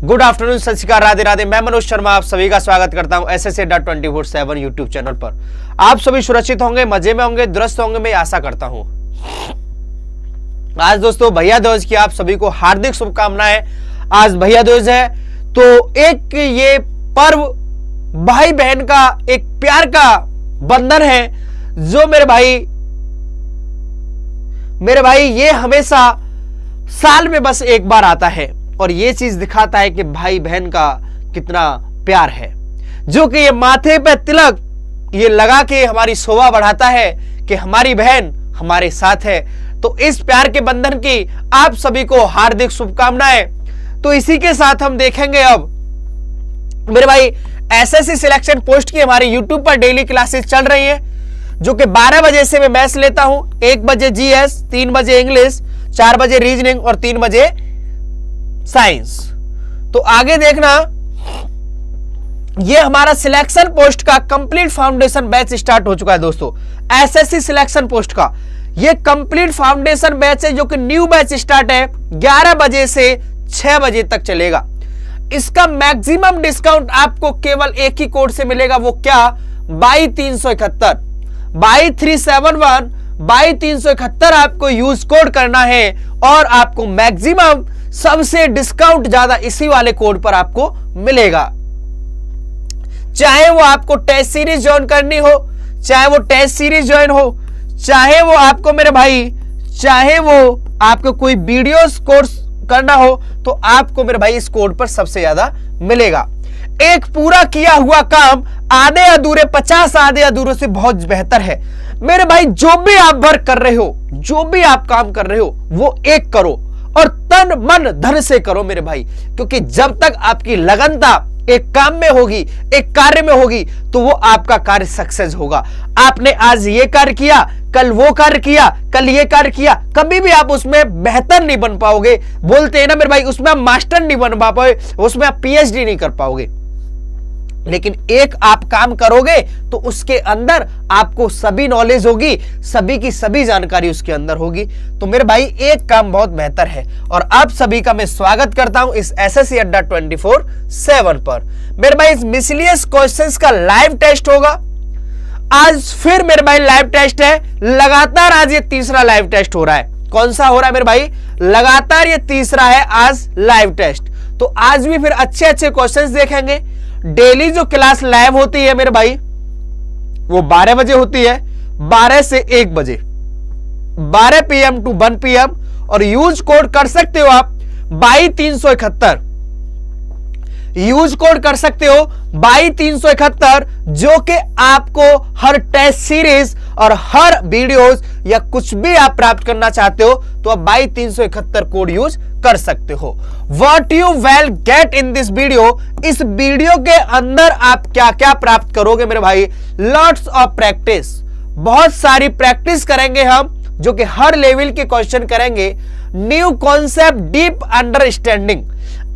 Good afternoon, सत श्री अकाल, राधे राधे। मैं मनोज शर्मा आप सभी का स्वागत करता हूं SSA.24/7 यूट्यूब चैनल पर। आप सभी सुरक्षित होंगे, मजे में होंगे, दुरुस्त होंगे, मैं आशा करता हूं। आज दोस्तों भैया दूज की आप सभी को हार्दिक शुभकामनाएं। आज भैया दूज है तो एक ये पर्व भाई बहन का एक प्यार का बंधन है जो मेरे भाई ये हमेशा साल में बस एक बार आता है और ये चीज दिखाता है कि भाई बहन का कितना प्यार है, जो कि ये माथे पे तिलक ये लगा के हमारी शोभा बढ़ाता है कि हमारी बहन हमारे साथ है। तो इस प्यार के बंधन की आप सभी को हार्दिक शुभकामनाएं। तो इसी के साथ हम देखेंगे अब मेरे भाई एसएससी सिलेक्शन पोस्ट की हमारी यूट्यूब पर डेली क्लासेस चल रही है, जो कि 12 बजे से मैं मैथ्स लेता हूं, 1 बजे जीएस, 3 बजे इंग्लिश, 4 बजे रीजनिंग और 3 बजे साइंस। तो आगे देखना, ये हमारा सिलेक्शन पोस्ट का कंप्लीट फाउंडेशन बैच स्टार्ट हो चुका है दोस्तों। एसएससी सिलेक्शन पोस्ट का ये कंप्लीट फाउंडेशन बैच है, जो कि न्यू बैच स्टार्ट है, 11 बजे से 6 बजे तक चलेगा। इसका मैक्सिमम डिस्काउंट आपको केवल एक ही कोड से मिलेगा, वो क्या? 22,371 2371 22,371 आपको यूज कोड करना है और आपको मैक्सिमम सबसे डिस्काउंट ज्यादा इसी वाले कोड पर आपको मिलेगा। चाहे वो आपको टेस्ट सीरीज ज्वाइन करनी हो, चाहे वो टेस्ट सीरीज ज्वाइन हो, चाहे वो आपको मेरे भाई, चाहे वो आपको कोई वीडियोस कोर्स करना हो, तो आपको मेरे भाई इस कोड पर सबसे ज्यादा मिलेगा। एक पूरा किया हुआ काम आधे अधूरे 50 आधे अधूरे से बहुत बेहतर है मेरे भाई। जो भी आप वर्क कर रहे हो, जो भी आप काम कर रहे हो, वो एक करो और तन मन धन से करो मेरे भाई, क्योंकि जब तक आपकी लगनता एक काम में होगी, एक कार्य में होगी, तो वो आपका कार्य सक्सेस होगा। आपने आज ये कार्य किया, कल वो कार्य किया, कल ये कार्य किया, कभी भी आप उसमें बेहतर नहीं बन पाओगे। बोलते हैं ना मेरे भाई, उसमें आप मास्टर नहीं बन पाओगे, उसमें आप पीएचडी नहीं कर पाओगे। लेकिन एक आप काम करोगे तो उसके अंदर आपको सभी नॉलेज होगी, सभी की सभी जानकारी उसके अंदर होगी। तो मेरे भाई एक काम बहुत बेहतर है और आप सभी का मैं स्वागत करता हूं इस SSC अड्डा 24/7 पर। मेरे भाई इस मिसलियस क्वेश्चंस का लाइव टेस्ट होगा आज। फिर मेरे भाई लाइव टेस्ट है, लगातार आज ये तीसरा लाइव टेस्ट हो रहा है। कौन सा हो रहा है मेरे भाई? लगातार ये तीसरा है आज लाइव टेस्ट। तो आज भी फिर अच्छे अच्छे क्वेश्चंस देखेंगे। डेली जो क्लास लाइव होती है मेरे भाई वो 12 बजे होती है, 12 से 1 बजे, 12 PM to 1 PM, और यूज कोड कर सकते हो आप 22,371, यूज कोड कर सकते हो 22,371, जो कि आपको हर टेस्ट सीरीज और हर वीडियोस या कुछ भी आप प्राप्त करना चाहते हो तो आप 22,371 कोड यूज कर सकते हो। What you will get in this video, इस वीडियो के अंदर आप क्या क्या प्राप्त करोगे मेरे भाई? Lots of practice, बहुत सारी प्रैक्टिस करेंगे हम, जो कि हर लेवल के क्वेश्चन करेंगे। न्यू कॉन्सेप्ट, डीप अंडरस्टैंडिंग,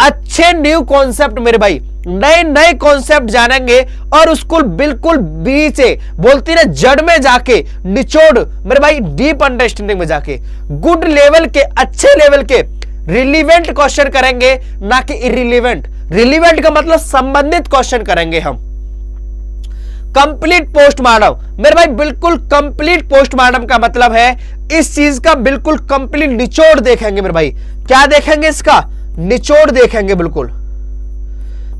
अच्छे न्यू कॉन्सेप्ट मेरे भाई, नए नए कॉन्सेप्ट जानेंगे और उसको बिल्कुल बीच बोलती ना जड़ में जाके, निचोड़ मेरे भाई, डीप अंडरस्टैंडिंग में जाके गुड लेवल के, अच्छे लेवल के रिलीवेंट क्वेश्चन करेंगे, ना कि इरिलीवेंट। रिलीवेंट का मतलब संबंधित क्वेश्चन करेंगे हम। कंप्लीट पोस्टमार्टम मेरे भाई, बिल्कुल कंप्लीट पोस्टमार्टम का मतलब है इस चीज का बिल्कुल कंप्लीट निचोड़ देखेंगे मेरे भाई। क्या देखेंगे? इसका निचोड़ देखेंगे। बिल्कुल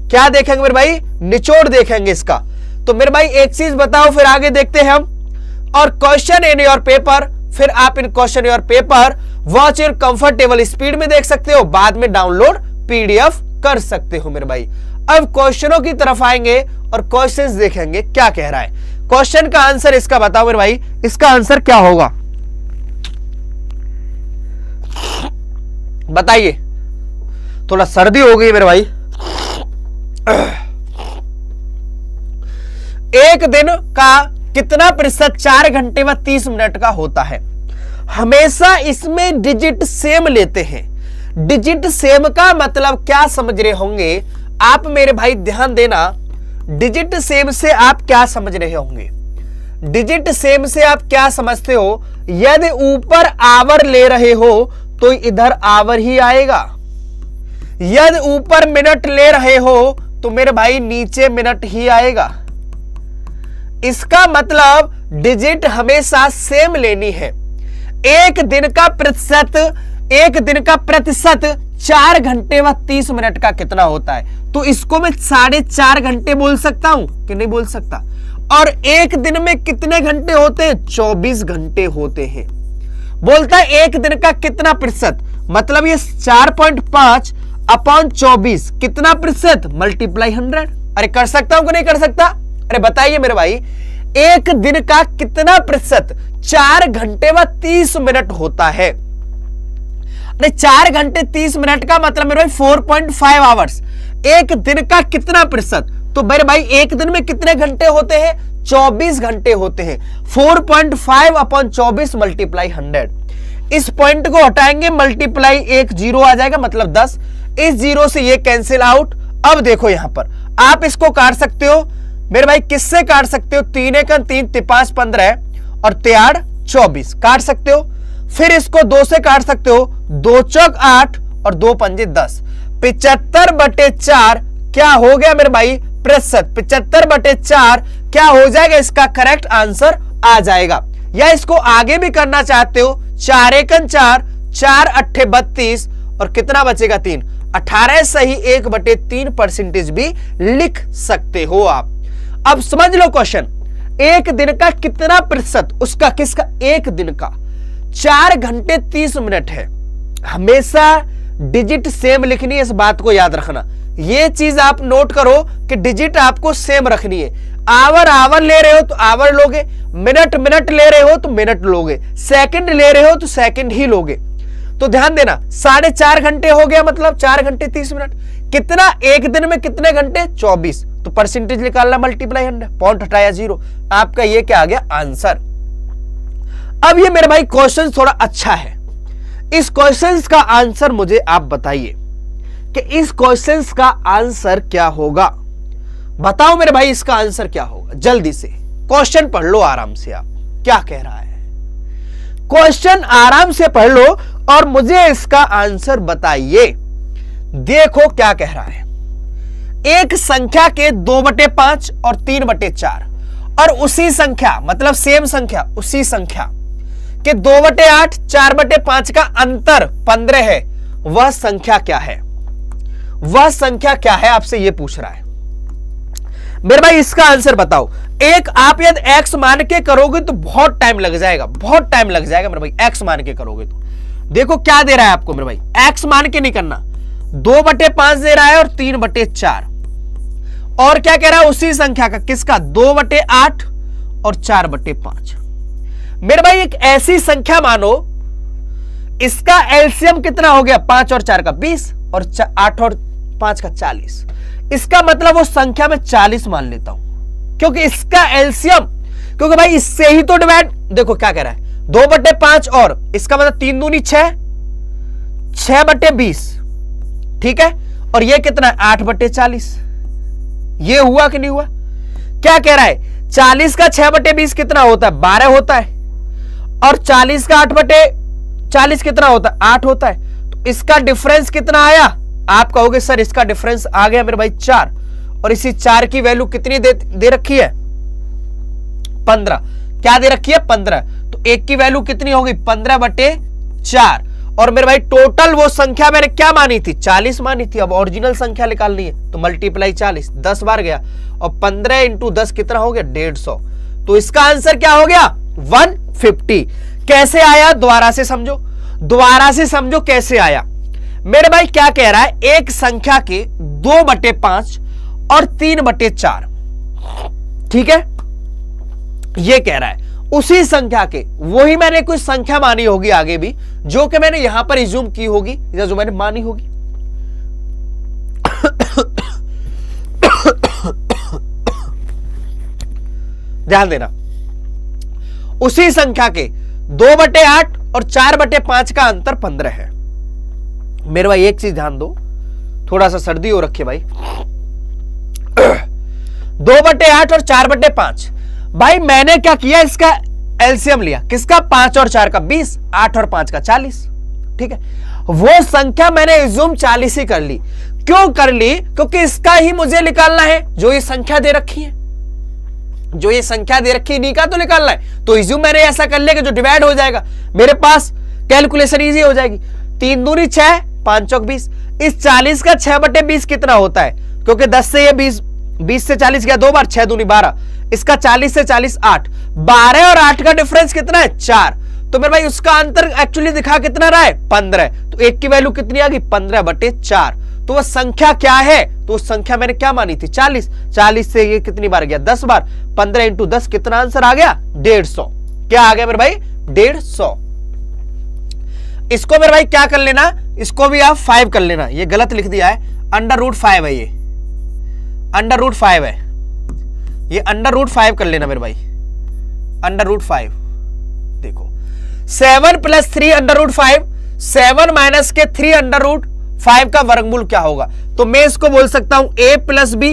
क्या देखेंगे मेरे भाई? निचोड़ देखेंगे इसका। तो मेरे भाई एक चीज बताओ, फिर आगे देखते हैं हम। और क्वेश्चन इन योर पेपर, फिर आप इन question your paper watch your comfortable speed में देख सकते हो, बाद में डाउनलोड PDF कर सकते हो मेरे भाई। अब क्वेश्चनों की तरफ आएंगे और क्वेश्चंस देखेंगे क्या कह रहा है। क्वेश्चन का आंसर इसका बताओ मेरे भाई, इसका आंसर क्या होगा बताइए। थोड़ा सर्दी हो गई मेरे भाई। एक दिन का कितना प्रतिशत 4 घंटे व 30 मिनट का होता है? हमेशा इसमें डिजिट सेम लेते हैं। डिजिट सेम का मतलब क्या समझ रहे होंगे आप मेरे भाई? ध्यान देना, डिजिट सेम से आप क्या समझ रहे होंगे? डिजिट सेम से आप क्या समझते हो? यदि ऊपर आवर ले रहे हो तो इधर आवर ही आएगा। यदि ऊपर मिनट ले रहे हो तो मेरे भाई नीचे मिनट ही आएगा। इसका मतलब डिजिट हमेशा सेम लेनी है। एक दिन का प्रतिशत 4 घंटे व 30 मिनट का कितना होता है? तो इसको मैं 4.5 घंटे बोल सकता हूं कि नहीं बोल सकता? और एक दिन में कितने घंटे होते हैं? 24 घंटे होते हैं। बोलता है एक दिन का कितना प्रतिशत, मतलब ये 4.5 अपॉन 24 कितना प्रतिशत? मल्टीप्लाई 100। अरे कर सकता हूं कि नहीं कर सकता? अरे बताइए मेरे भाई, एक दिन का कितना प्रतिशत? 4 घंटे व 30 मिनट होता है। अरे 4 घंटे 30 मिनट का मतलब मेरे भाई 4.5 आवर्स। एक दिन का कितना प्रतिशत? तो मेरे भाई एक दिन में कितने घंटे होते हैं? 24 घंटे होते हैं। 4.5 अपॉन 24 मल्टीप्लाई 100। इस पॉइंट को हटाएंगे, मल्टीप्लाई एक जीरो आ जाएगा, मतलब 10। इस जीरो से ये कैंसिल आउट। अब देखो यहां पर आप इसको काट सकते हो मेरे भाई, किससे काट सकते हो? 3 एकम 3, 5 15 और 3 24 काट सकते हो। फिर इसको 2 से काट सकते हो, 2 चौक 8 और 2 पंजे 10। 75/4 क्या हो गया मेरे भाई? प्रतिशत। 75/4 क्या हो जाएगा? इसका करेक्ट आंसर आ जाएगा। या इसको आगे भी करना चाहते हो, 4 एकम 4, 4 अट्ठे 32 और कितना बचेगा? 3। 18 सही 1/3% भी लिख सकते हो आप। अब समझ लो क्वेश्चन, एक दिन का कितना प्रतिशत? उसका किसका? एक दिन का 4 घंटे 30 मिनट है। हमेशा डिजिट सेम लिखनी है, इस बात को याद रखना। ये चीज आप नोट करो कि डिजिट आपको सेम रखनी है। आवर ले रहे हो तो आवर लोगे, मिनट ले रहे हो तो मिनट लोगे, सेकंड ले रहे हो तो सेकंड ही लोगे। तो ध्यान देना, 4.5 घंटे हो गया, मतलब 4 घंटे 30 मिनट। कितना? एक दिन में कितने घंटे? 24। तो परसेंटेज निकालना, मल्टीप्लाई 100, पॉइंट हटाया 0। आपका ये क्या आ गया? आंसर। अब ये मेरे भाई क्वेश्चन थोड़ा अच्छा है। इस क्वेश्चन का आंसर मुझे आप बताइए कि इस क्वेश्चन का आंसर क्या होगा। बताओ मेरे भाई, इसका आंसर क्या होगा? जल्दी से क्वेश्चन पढ़ लो आराम से। आप क्या कह रहा है? क्वेश्चन आराम से पढ़ लो और मुझे इसका आंसर बताइए। देखो क्या कह रहा है। एक संख्या के 2/5 और 3/4 और उसी संख्या, मतलब सेम संख्या, उसी संख्या के 2/8 4/5 का अंतर 15 है। वह संख्या क्या है? वह संख्या क्या है? आपसे यह पूछ रहा है मेरे भाई। इसका आंसर बताओ। एक आप यदि x मान के करोगे तो बहुत टाइम लग जाएगा, बहुत टाइम लग जाएगा मेरे भाई। x मान के करोगे तो देखो क्या दे रहा है आपको मेरे भाई। x मान के नहीं करना, 2/5 दे रहा है और 3/4 और क्या कह रहा है? उसी संख्या का, किसका? 2/8 और 4/5। मेरे भाई एक ऐसी संख्या मानो, इसका एलसीएम कितना हो गया? 5 और 4 का 20 और 8 और 5 का 40। इसका मतलब वो संख्या में 40 मान लेता हूं, क्योंकि इसका एलसीएम, क्योंकि भाई इससे ही तो डिवाइड। देखो क्या कह रहा है, 2/5 और इसका मतलब 3 दूनी 6, 6/20, ठीक है। और ये कितना है? 8/40। ये हुआ कि नहीं हुआ? क्या कह रहा है? 40 का 6/20 कितना होता है? 12 होता है। और 40 का 8/40 कितना होता है? 8 होता है। तो इसका डिफरेंस कितना आया? आप कहोगे सर इसका डिफरेंस आ गया मेरे भाई 4। और इसी 4 की वैल्यू कितनी दे रखी है? 15। क्या दे रखी है? 15। तो 1 की वैल्यू कितनी होगी? 15/4। और मेरे भाई टोटल वो संख्या मैंने क्या मानी थी? 40 मानी थी। अब ओरिजिनल संख्या निकालनी है तो मल्टीप्लाई 40, 10 बार गया और 15 × 10 कितना हो गया? 150। तो इसका आंसर क्या हो गया? 150। कैसे आया? दोबारा से समझो, दोबारा से समझो कैसे आया। मेरे भाई क्या कह रहा है? एक संख्या के 2/5 और 3/4, ठीक है, ये कह रहा है उसी संख्या के, वही मैंने कोई संख्या मानी होगी आगे भी, जो कि मैंने यहां पर इज्यूम की होगी या जो मैंने मानी होगी। ध्यान देना, उसी संख्या के 2/8 और 4/5 का अंतर 15 है। मेरे भाई एक चीज ध्यान दो, थोड़ा सा सर्दी हो रखी है भाई। 2/8 और 4/5, भाई मैंने क्या किया? इसका एलसीएम लिया, किसका? 5 और 4 का 20, 8 और 5 का 40, ठीक है। वो संख्या मैंने एज्यूम 40 ही कर ली। क्यों कर ली? क्योंकि इसका ही मुझे निकालना है, जो ये संख्या दे रखी है, जो ये संख्या दे रखी है इन्हीं का तो निकालना है। तो एज्यूम मैंने ऐसा कर लिया कि जो डिवाइड हो जाएगा मेरे पास, कैलकुलेशन इजी हो जाएगी। 3 दूनी 6, 5 चौक 20। इस 40 का 6/20 कितना होता है? क्योंकि 10 से ये 20 से 40 गया 2 बार, 6 दूनी 12। इसका 40 से 40 8, 12 और 8 का डिफरेंस कितना है? 4। तो मेरे भाई उसका अंतर एक्चुअली दिखा कितना रहा है? 15। तो एक की वैल्यू कितनी आ गई? 15/4। तो वह संख्या क्या है? तो उस संख्या मैंने क्या मानी थी? 40। 40 से ये कितनी बार गया? 10 बार। 15 × 10 कितना आंसर आ गया? 150। क्या आ गया मेरे भाई? 150। इसको मेरे भाई क्या कर लेना, इसको भी आप 5 कर लेना। ये गलत लिख दिया है, √5 है, ये √5 है, ये √5 कर लेना मेरे भाई, √5। देखो 7 + 3 √5, 7 माइनस के 3 √5 का वर्गमूल क्या होगा? तो मैं इसको बोल सकता हूं a + b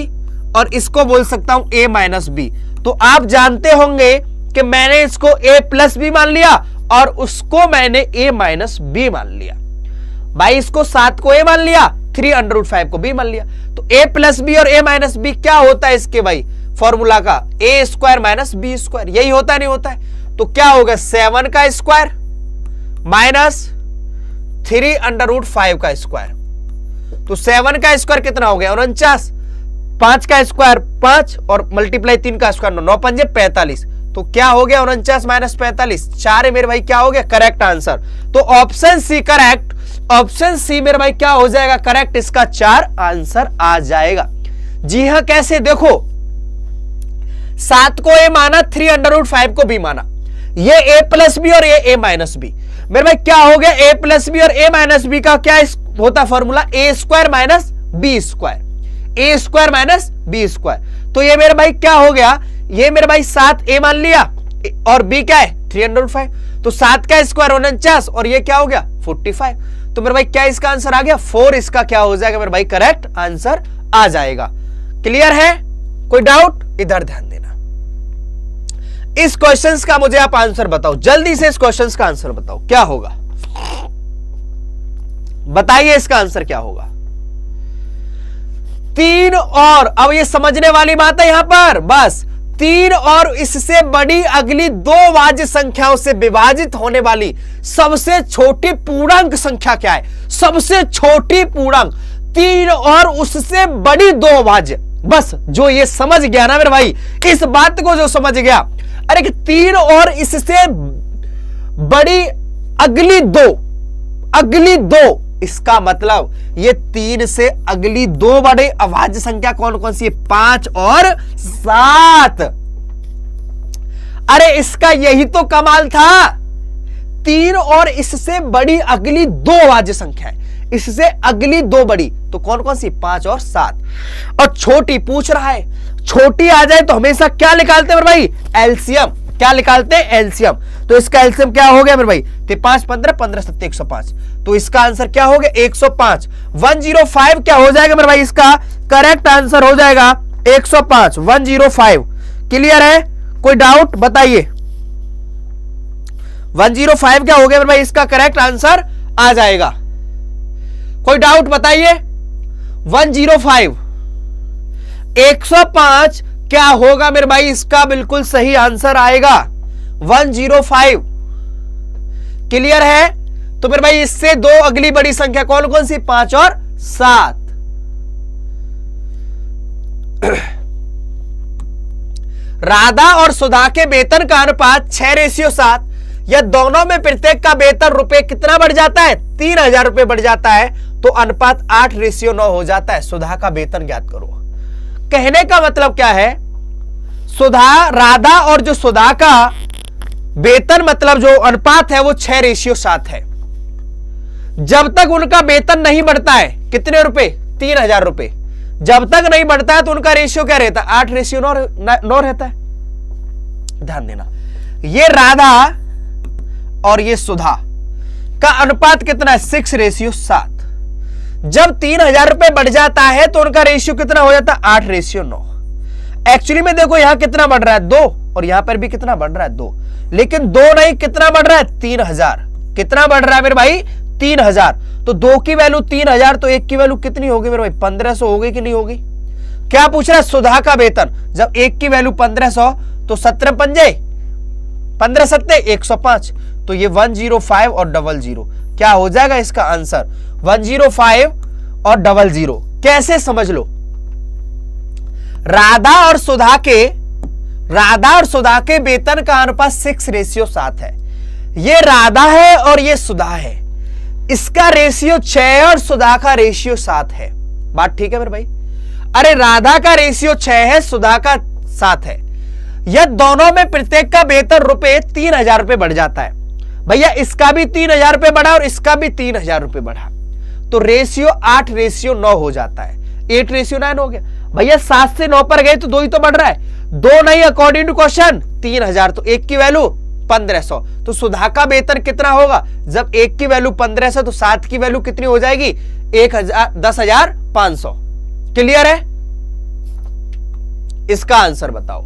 और इसको बोल सकता हूं a - b। तो आप जानते होंगे कि मैंने इसको a + b मान लिया और उसको मैंने a - b मान लिया। भाई इसको 7 को a मान लिया, 3 √5 को b मान लिया। तो a + b और a - b क्या होता है इसके भाई फॉर्मूला का? a² - b²। यही होता नहीं होता है? तो क्या होगा? 7 का स्क्वायर माइनस 3 √5 का स्क्वायर। तो 7 का स्क्वायर कितना हो गया? 49। 5 का स्क्वायर 5 और मल्टीप्लाई 3 का स्क्वायर 9, 9 × 5 = 45। तो क्या हो गया? 49 - 45, 4 है मेरे भाई। क्या हो गया? Correct answer. तो option C correct, option C मेरे भाई क्या हो जाएगा? करेक्ट। इसका 4 आंसर आ जाएगा। जी हां, कैसे? देखो 7 को a माना, 3 √5 को b माना, ये a + b और ये a - b। मेरे भाई क्या हो गया? a + b और a - b का क्या होता formula? a² - b², a² - b²। तो ये मेरे भाई क्या हो गया? ये मेरे भाई 7a मान लिया और b क्या है? 3 √5। तो 7 का स्क्वायर 49 और ये क्या हो गया? 45। तो मेरे भाई क्या इसका आंसर आ गया? 4 इसका क्या हो जाएगा मेरे भाई? करेक्ट आंसर आ जाएगा। क्लियर है? कोई डाउट? इधर ध्यान देना। इस क्वेश्चंस का मुझे आप आंसर बताओ, जल्दी से इस क्वेश्चंस का आंसर बताओ, क्या होगा? बताइए इसका आंसर क्या होगा? 3 और, अब ये समझने वाली बात है यहां पर, बस 3 और इससे बड़ी अगली 2 वाज्य संख्याओं से विभाजित होने वाली सबसे छोटी पूर्णांक संख्या क्या है? सबसे छोटी पूर्णांक 3 और उससे बड़ी 2 वाज्य। बस जो ये समझ गया ना मेरे भाई, इस बात को जो समझ गया, अरे कि 3 और इससे बड़ी अगली 2, इसका मतलब ये 3 से अगली 2 बड़े अभाज्य संख्या कौन कौन सी है? 5 और 7। अरे इसका यही तो कमाल था। 3 और इससे बड़ी अगली 2 अभाज्य संख्या है, इससे अगली 2 बड़ी तो कौन कौन सी? 5 और 7। और छोटी पूछ रहा है, छोटी आ जाए तो हमेशा क्या निकालते हैं मेरे भाई? एलसीएम। क्या निकालते हैं? एलसीएम। तो इसका एलसीएम क्या हो गया मेरे भाई? 5 15 15 7 105। तो इसका आंसर क्या हो गया? 105। 105 क्या हो जाएगा मेरे भाई? इसका करेक्ट आंसर हो जाएगा 105, 105। क्लियर है? कोई डाउट बताइए? 105 क्या हो गया मेरे भाई? इसका करेक्ट आंसर आ जाएगा। कोई डाउट बताइए? 105, 105 क्या होगा मेरे भाई? इसका बिल्कुल सही आंसर आएगा 105। क्लियर है? तो मेरे भाई इससे 2 अगली बड़ी संख्या कौन कौन सी? 5 और 7। राधा और सुधा के वेतन का अनुपात 6:7, या दोनों में प्रत्येक का वेतन रुपए कितना बढ़ जाता है? 3000 रुपए बढ़ जाता है, तो अनुपात 8:9 हो जाता है। सुधा का वेतन ज्ञात करो। कहने का मतलब क्या है? सुधा, राधा और जो सुधा का वेतन मतलब जो अनुपात है वो 6:7 है। जब तक उनका वेतन नहीं बढ़ता है, कितने रुपए? 3000 रुपए। जब तक नहीं बढ़ता है तो उनका रेशियो क्या रहता है? 8:9 रहता है। ध्यान देना, ये राधा और ये सुधा का अनुपात कितना है? 6:7। जब 3000 रुपए बढ़ जाता है तो उनका रेशियो कितना हो जाता है? 8:9। एक्चुअली में देखो यहां कितना बढ़ रहा है? 2, और यहां पर भी कितना बढ़ रहा है? 2। लेकिन 2 नहीं, कितना बढ़ रहा है? 3000। कितना बढ़ रहा है मेरे भाई? 3000, तो 2 की वैल्यू 3000, तो 1 की वैल्यू कितनी होगी मेरे भाई? 1500 होगी कि नहीं होगी? क्या पूछ रहा है? सुधा का वेतन, जब 1 की वैल्यू 1500 तो 17 पंजे 15 सत्ते 105, तो ये 105 और 00 क्या हो जाएगा इसका आंसर? 105 और 00। कैसे समझ लो, राधा और सुधा के वेतन का अनुपात 6:7 है। ये राधा है और ये सुधा है, इसका रेशियो 6 और सुधा का रेशियो 7 है। बात ठीक है मेरे भाई? अरे राधा का रेशियो 6 है, सुधा का 7 है। यह दोनों में प्रत्येक का वेतन रुपए 3000 रुपए बढ़ जाता है। भैया इसका भी 3000 रुपए बढ़ा और इसका भी 3000 रुपए बढ़ा, तो रेशियो 8:9 हो जाता है। 8:9 हो गया। भैया 7 से 9 पर गए तो 2 ही तो बढ़ रहा है, 2 नहीं, अकॉर्डिंग टू क्वेश्चन 3000, तो 1 की वैल्यू 1500। तो सुधा का वेतन कितना होगा? जब 1 की वैल्यू 1500 तो 7 की वैल्यू कितनी हो जाएगी? 10,500। क्लियर है? इसका आंसर बताओ।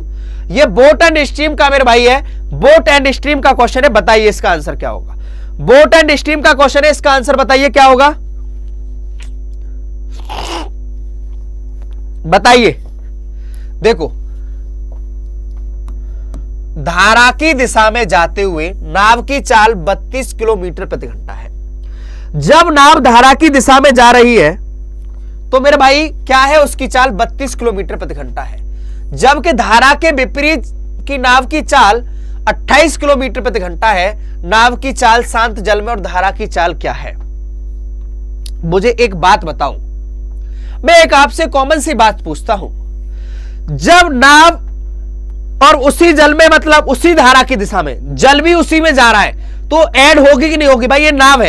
ये बोट एंड स्ट्रीम का मेरे भाई है, बोट एंड स्ट्रीम का क्वेश्चन है, बताइए इसका आंसर क्या होगा? बोट एंड स्ट्रीम का क्वेश्चन है, इसका आंसर बताइए क्या होगा? बताइए। देखो, धारा की दिशा में जाते हुए नाव की चाल 32 किलोमीटर प्रति घंटा है। जब नाव धारा की दिशा में जा रही है तो मेरे भाई क्या है? उसकी चाल 32 किलोमीटर प्रति घंटा है। जबकि धारा के विपरीत की नाव की चाल 28 किलोमीटर प्रति घंटा है। नाव की चाल शांत जल में और धारा की चाल क्या है? मुझे एक बात बताओ, मैं एक आपसे कॉमन सी बात पूछता हूं, जब नाव और उसी जल में, मतलब उसी धारा की दिशा में, जल भी उसी में जा रहा है, तो ऐड होगी कि नहीं होगी? भाई ये नाव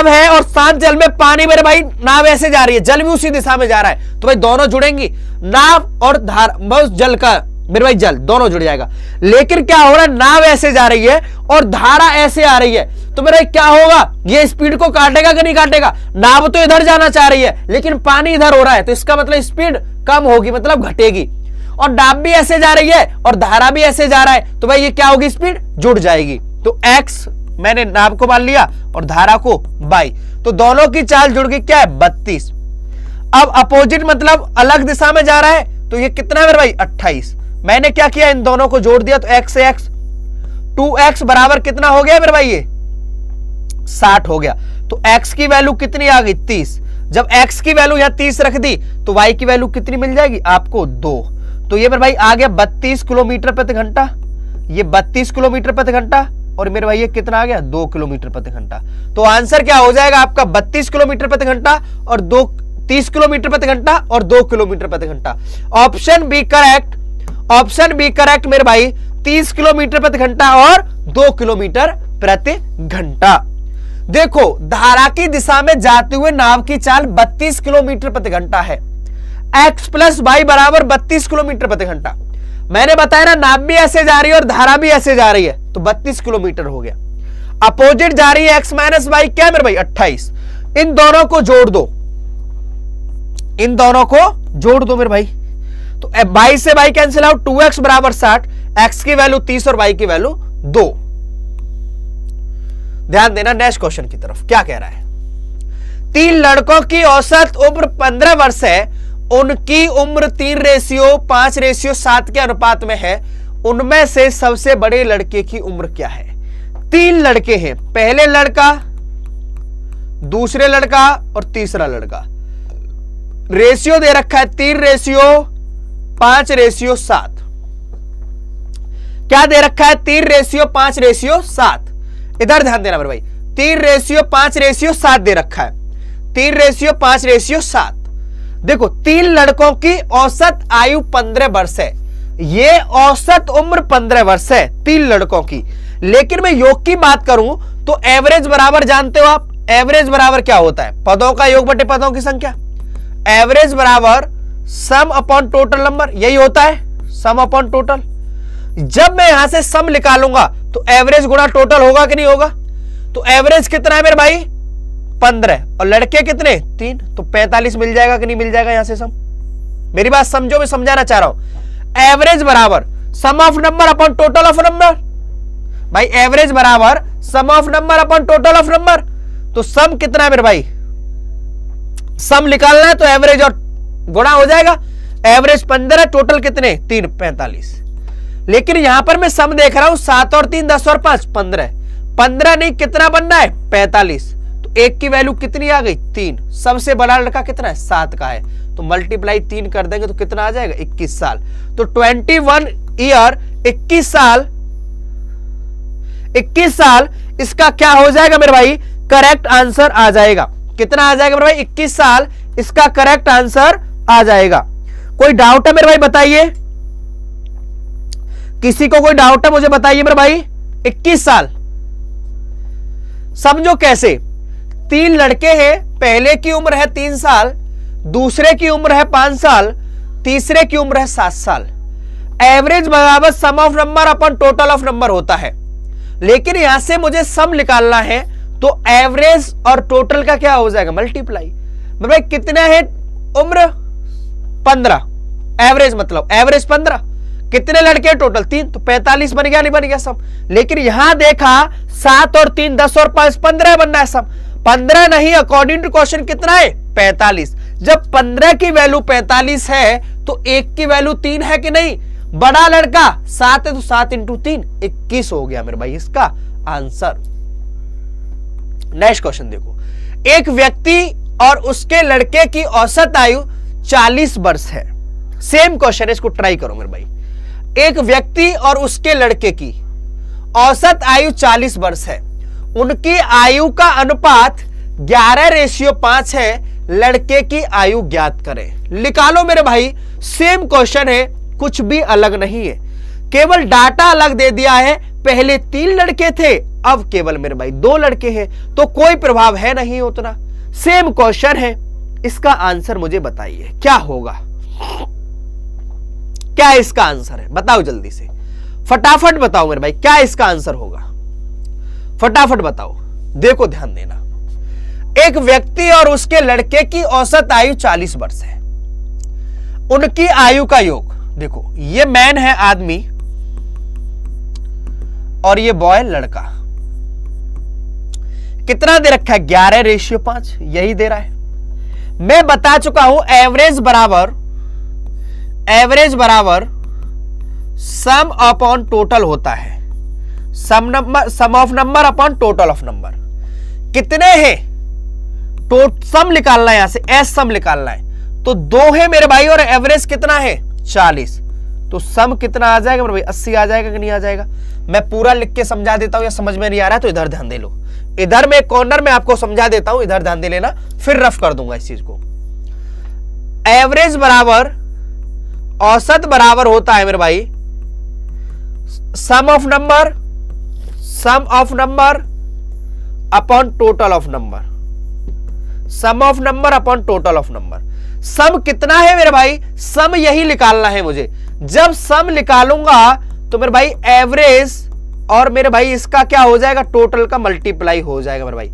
है और शांत जल में पानी, मेरे भाई नाव ऐसे जा रही है, जल भी उसी दिशा में जा रहा है, तो भाई दोनों जुड़ेंगी। नाव और धारा, जल का मेरे भाई जल दोनों जुड़ जाएगा। लेकिन क्या हो रहा है? नाव ऐसे जा रही है और धारा ऐसे आ रही है, तो मेरा क्या होगा? ये स्पीड को काटेगा कि नहीं काटेगा? नाव तो इधर जाना चाह रही है लेकिन पानी इधर हो रहा है, तो इसका मतलब स्पीड कम होगी, मतलब घटेगी। और नाव भी ऐसे जा रही है और धारा भी ऐसे जा रहा है, तो भाई ये क्या होगी? स्पीड जुड़ जाएगी। तो x मैंने नाव को मान लिया और धारा को y, तो दोनों की चाल जुड़ गई, क्या है? 32। अब अपोजिट मतलब अलग दिशा में जा रहा है, तो ये कितना है मेरे भाई? 28। मैंने क्या किया? इन दोनों को जोड़ दिया, तो x से x 2x बराबर कितना हो गया मेरे भाई? ये 60 हो गया। तो x की वैल्यू कितनी आ गई? 30। जब x की वैल्यू यहां 30 रख दी तो y की वैल्यू कितनी मिल जाएगी आपको? 2। तो ये मेरे भाई आ गया 32 किलोमीटर प्रति घंटा, ये 32 किलोमीटर प्रति घंटा, और मेरे भाई ये कितना आ गया? 2 किलोमीटर प्रति घंटा। तो आंसर क्या हो जाएगा आपका? 32 किलोमीटर प्रति घंटा और 30 किलोमीटर प्रति घंटा और 2 किलोमीटर प्रति घंटा। Option B correct, option B correct मेरे भाई, 30 किलोमीटर प्रति घंटा और 2 किलोमीटर प्रति घंटा। देखो, धारा की दिशा में जाते हुए नाव की चाल 32 किलोमीटर प्रति घंटा है, x प्लस वाई बराबर 32 किलोमीटर प्रति घंटा। मैंने बताया ना, नाव भी ऐसे जा रही है और धारा भी ऐसे जा रही है, तो 32 किलोमीटर हो गया। अपोजिट जा रही है x माइनस वाई, क्या मेरे भाई? 28। इन दोनों को जोड़ दो, इन दोनों को जोड़ दो मेरे भाई, तो y से y कैंसिल आउट, 2x बराबर 60, x की वैल्यू 30 और y की वैल्यू 2। ध्यान देना नेक्स्ट क्वेश्चन की तरफ, क्या कह रहा है? 3 लड़कों की औसत उम्र 15 वर्ष है, उनकी उम्र 3:5:7 के अनुपात में है, उनमें से सबसे बड़े लड़के की उम्र क्या है? 3 लड़के हैं, पहले लड़का, दूसरे लड़का और तीसरा लड़का। रेशियो दे रखा है 3:5:7। क्या दे रखा है? 3:5:7। इधर ध्यान देना मेरे भाई, 3:5:7 दे रखा है, 3:5:7। देखो, 3 लड़कों की औसत आयु 15 वर्ष है, ये औसत उम्र 15 वर्ष है 3 लड़कों की। लेकिन मैं योग की बात करूं तो एवरेज बराबर जानते हो आप, एवरेज बराबर क्या होता है? पदों का योग बटे पदों की संख्या। एवरेज बराबर सम अपॉन टोटल नंबर, यही होता है, सम अपॉन टोटल। जब मैं यहां से सम निकालूंगा तो एवरेज गुणा टोटल होगा कि नहीं होगा? तो एवरेज कितना है मेरे भाई? 15, और लड़के कितने? 3, तो 45 मिल जाएगा कि नहीं मिल जाएगा? यहां से सम, मेरी बात समझो, मैं समझाना चाह रहा हूं। एवरेज बराबर sum of number upon total of number. भाई एवरेज बराबर sum of number upon total of number, तो सम कितना है मेरे भाई, सम निकालना है तो एवरेज और गुणा हो जाएगा। एवरेज 15, टोटल कितने 3, 45। लेकिन यहां पर मैं सम देख रहा हूं 7 और 3 10 और 5 15, 15 नहीं कितना बनना है 45। तो एक की वैल्यू कितनी आ गई 3। सबसे बड़ा लड़का कितना है 7 का है, तो मल्टीप्लाई 3 कर देंगे तो कितना आ जाएगा 21 साल। तो 21 ईयर 21 साल, 21 साल इसका क्या हो जाएगा मेरे भाई, करेक्ट आंसर आ जाएगा। कितना आ जाएगा मेरे भाई 21 साल इसका करेक्ट आंसर आ जाएगा। कोई डाउट है मेरे भाई बताइए, किसी को कोई डाउट है मुझे बताइए मेरे भाई। 21 साल समझो कैसे, 3 लड़के हैं, पहले की उम्र है 3 साल, दूसरे की उम्र है 5 साल, तीसरे की उम्र है 7 साल। एवरेज बराबर sum of number upon total of number होता है, लेकिन यहां से मुझे सम निकालना है तो एवरेज और टोटल का क्या हो जाएगा मल्टीप्लाई। मेरे भाई कितना है उम्र 15, एवरेज मतलब एवरेज 15, कितने लड़के टोटल 3, तो 45 बन गया, नहीं बन गया सम। लेकिन यहां देखा 7 और 3 10 और 5 15 बनना है सम, 15 नहीं, अकॉर्डिंग टू क्वेश्चन कितना है 45। जब 15 की वैल्यू 45 है तो 1 की वैल्यू 3 है कि नहीं, बड़ा लड़का 7 है तो 7 इंटू 3 21 हो गया मेरे भाई इसका आंसर। नेक्स्ट क्वेश्चन देखो, एक व्यक्ति और उसके लड़के की औसत आयु 40 वर्ष है। सेम क्वेश्चन है, इसको ट्राई करो मेरे भाई। एक व्यक्ति और उसके लड़के की औसत आयु 40 वर्ष है, उनकी आयु का अनुपात 11:5 है, लड़के की आयु ज्ञात करें। निकालो मेरे भाई, सेम क्वेश्चन है, कुछ भी अलग नहीं है, केवल डाटा अलग दे दिया है। पहले 3 लड़के थे, अब केवल मेरे भाई 2 लड़के हैं, तो कोई प्रभाव है नहीं उतना। सेम क्वेश्चन है, इसका आंसर मुझे बताइए क्या होगा, क्या इसका आंसर है बताओ जल्दी से, फटाफट बताओ मेरे भाई क्या इसका आंसर होगा, फटाफट बताओ। देखो ध्यान देना, एक व्यक्ति और उसके लड़के की औसत आयु 40 वर्ष है, उनकी आयु का योग देखो, ये मैन है आदमी और ये बॉय लड़का, कितना दे रखा है 11:5, यही दे रहा है। मैं बता चुका हूं एवरेज बराबर सम अपॉन टोटल होता है, sum of number upon total of number. कितने हैं सम निकालना है, यहां से एस सम निकालना है, तो 2 है मेरे भाई और एवरेज कितना है 40, तो सम कितना आ जाएगा मेरे भाई 80 आ जाएगा कि नहीं आ जाएगा। मैं पूरा लिख के समझा देता हूं, या समझ में नहीं आ रहा है तो इधर ध्यान दे लो, इधर में कॉर्नर में आपको समझा देता हूं, इधर ध्यान दे लेना, फिर रफ कर दूंगा इस चीज को। एवरेज बराबर औसत बराबर होता है मेरे भाई sum of number upon total of number, sum of number upon total of number. Sum कितना है मेरे भाई, सम यही निकालना है मुझे। जब सम निकालूंगा तो मेरे भाई एवरेज और मेरे भाई इसका क्या हो जाएगा टोटल का मल्टीप्लाई हो जाएगा मेरे भाई।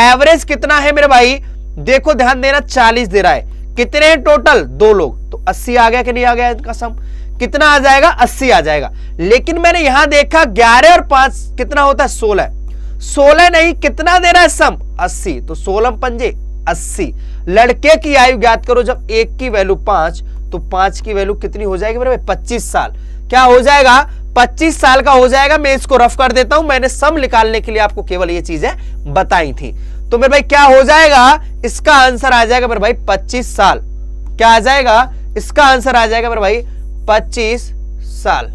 एवरेज कितना है मेरे भाई, देखो ध्यान देना 40 दे रहा है, कितने हैं टोटल 2 लोग, तो 80 आ गया कि नहीं आ गया इनका सम, कितना आ जाएगा 80 आ जाएगा। लेकिन मैंने यहां देखा 11 और 5 कितना होता है 16 नहीं, कितना दे रहा है सम 80, तो 16 पंजे 80। लड़के की आयु ज्ञात करो, जब 1 की वैल्यू 5 तो 5 की वैल्यू कितनी हो जाएगी मेरे भाई 25 साल। क्या हो जाएगा 25 साल का हो जाएगा। मैं इसको रफ कर देता हूं, मैंने सम निकालने के लिए आपको केवल ये चीजें बताई थी। तो मेरे भाई क्या हो जाएगा, इसका आंसर आ जाएगा मेरे भाई 25 साल। क्या आ जाएगा, इसका आंसर आ जाएगा मेरे भाई 25 साल,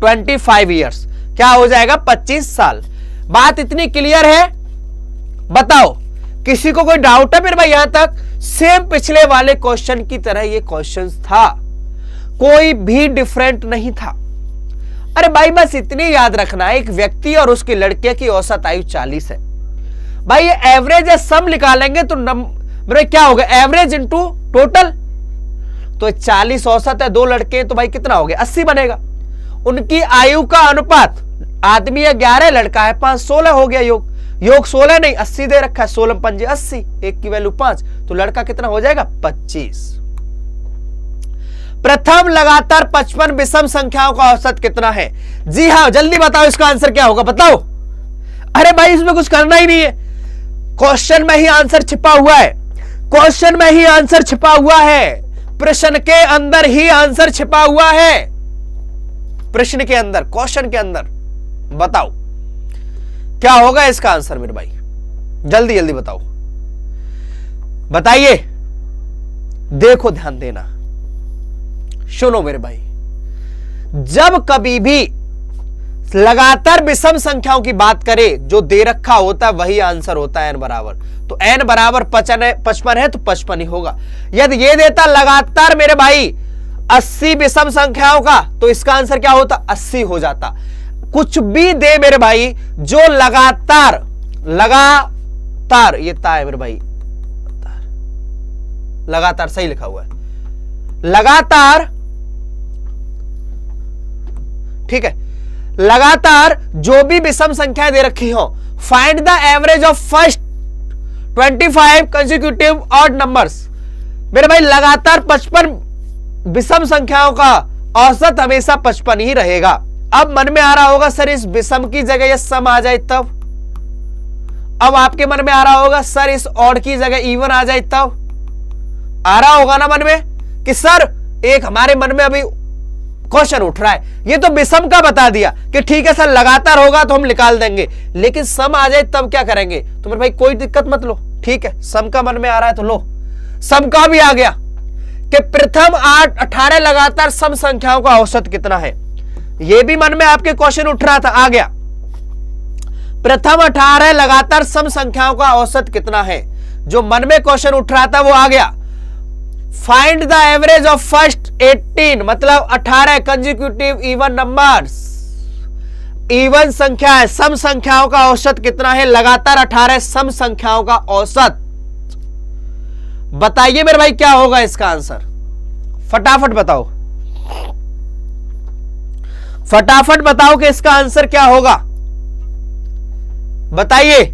25 ईयर्स। क्या हो जाएगा 25 साल। बात इतनी क्लियर है, बताओ किसी को कोई डाउट है मेरे भाई यहां तक? सेम पिछले वाले क्वेश्चन की तरह ये क्वेश्चन था, कोई भी डिफरेंट नहीं था। अरे भाई बस इतनी याद रखना, एक व्यक्ति और उसके लड़के की औसत आयु 40 है। भाई ये एवरेज है, सम निकालेंगे तो मेरे क्या होगा एवरेज इंटू टोटल, तो 40 औसत है, 2 लड़के तो भाई कितना हो गया 80 बनेगा। उनकी आयु का अनुपात, आदमी है 11, लड़का है 5, 16 हो गया। योग 16 नहीं 80 दे रखा है, 16 पंजे 80, 1 की वैल्यू 5, तो लड़का कितना हो जाएगा 25। प्रथम लगातार 55 विषम संख्याओं का औसत कितना है? जी हाँ, जल्दी बताओ इसका आंसर क्या होगा, बताओ। अरे भाई इसमें कुछ करना ही नहीं है, क्वेश्चन में ही आंसर छिपा हुआ है, क्वेश्चन में ही आंसर छिपा हुआ है, प्रश्न के अंदर ही आंसर छिपा हुआ है, प्रश्न के अंदर, क्वेश्चन के अंदर। बताओ क्या होगा इसका आंसर मेरे भाई, जल्दी जल्दी बताओ, बताइए। देखो ध्यान देना, सुनो मेरे भाई, जब कभी भी लगातार विषम संख्याओं की बात करें, जो दे रखा होता है वही आंसर होता है n बराबर। तो n बराबर 55 है तो 55 ही होगा। यदि ये देता लगातार मेरे भाई 80 विषम संख्याओं का, तो इसका आंसर क्या होता, 80 हो जाता। कुछ भी दे मेरे भाई जो लगातार, लगातार, ये ता है मेरे भाई, लगातार सही लिखा हुआ है, लगातार, ठीक है, लगातार जो भी विषम संख्याएं दे रखी हो, find the average of first 25 consecutive odd numbers. मेरे भाई लगातार 55 विषम संख्याओं का औसत हमेशा 55 ही रहेगा। अब मन में आ रहा होगा सर इस विषम की जगह ये सम आ जाए तब, अब आपके मन में आ रहा होगा सर इस ऑड की जगह इवन आ जाए तब, आ रहा होगा ना मन में कि सर, एक हमारे मन में अभी क्वेश्चन उठ रहा है, ये तो विषम का बता दिया कि ठीक है सर लगातार होगा तो हम निकाल देंगे, लेकिन सम आ जाए तब क्या करेंगे। तो मेरे भाई कोई दिक्कत मत लो, ठीक है, सम का मन में आ रहा है तो लो, सम का भी आ गया कि प्रथम 18 लगातार सम संख्याओं का औसत कितना है। ये भी मन में आपके क्वेश्चन उठ रहा था, आ गया, प्रथम 18 लगातार सम संख्याओं का औसत कितना है, जो मन में क्वेश्चन उठ रहा था वो आ गया। Find the average of first 18, मतलब 18 कंसेक्यूटिव इवन नंबर्स, इवन संख्या है, सम संख्याओं का औसत कितना है, लगातार 18 सम संख्याओं का औसत। बताइए मेरे भाई क्या होगा इसका आंसर, फटाफट बताओ, फटाफट बताओ कि इसका आंसर क्या होगा, बताइए।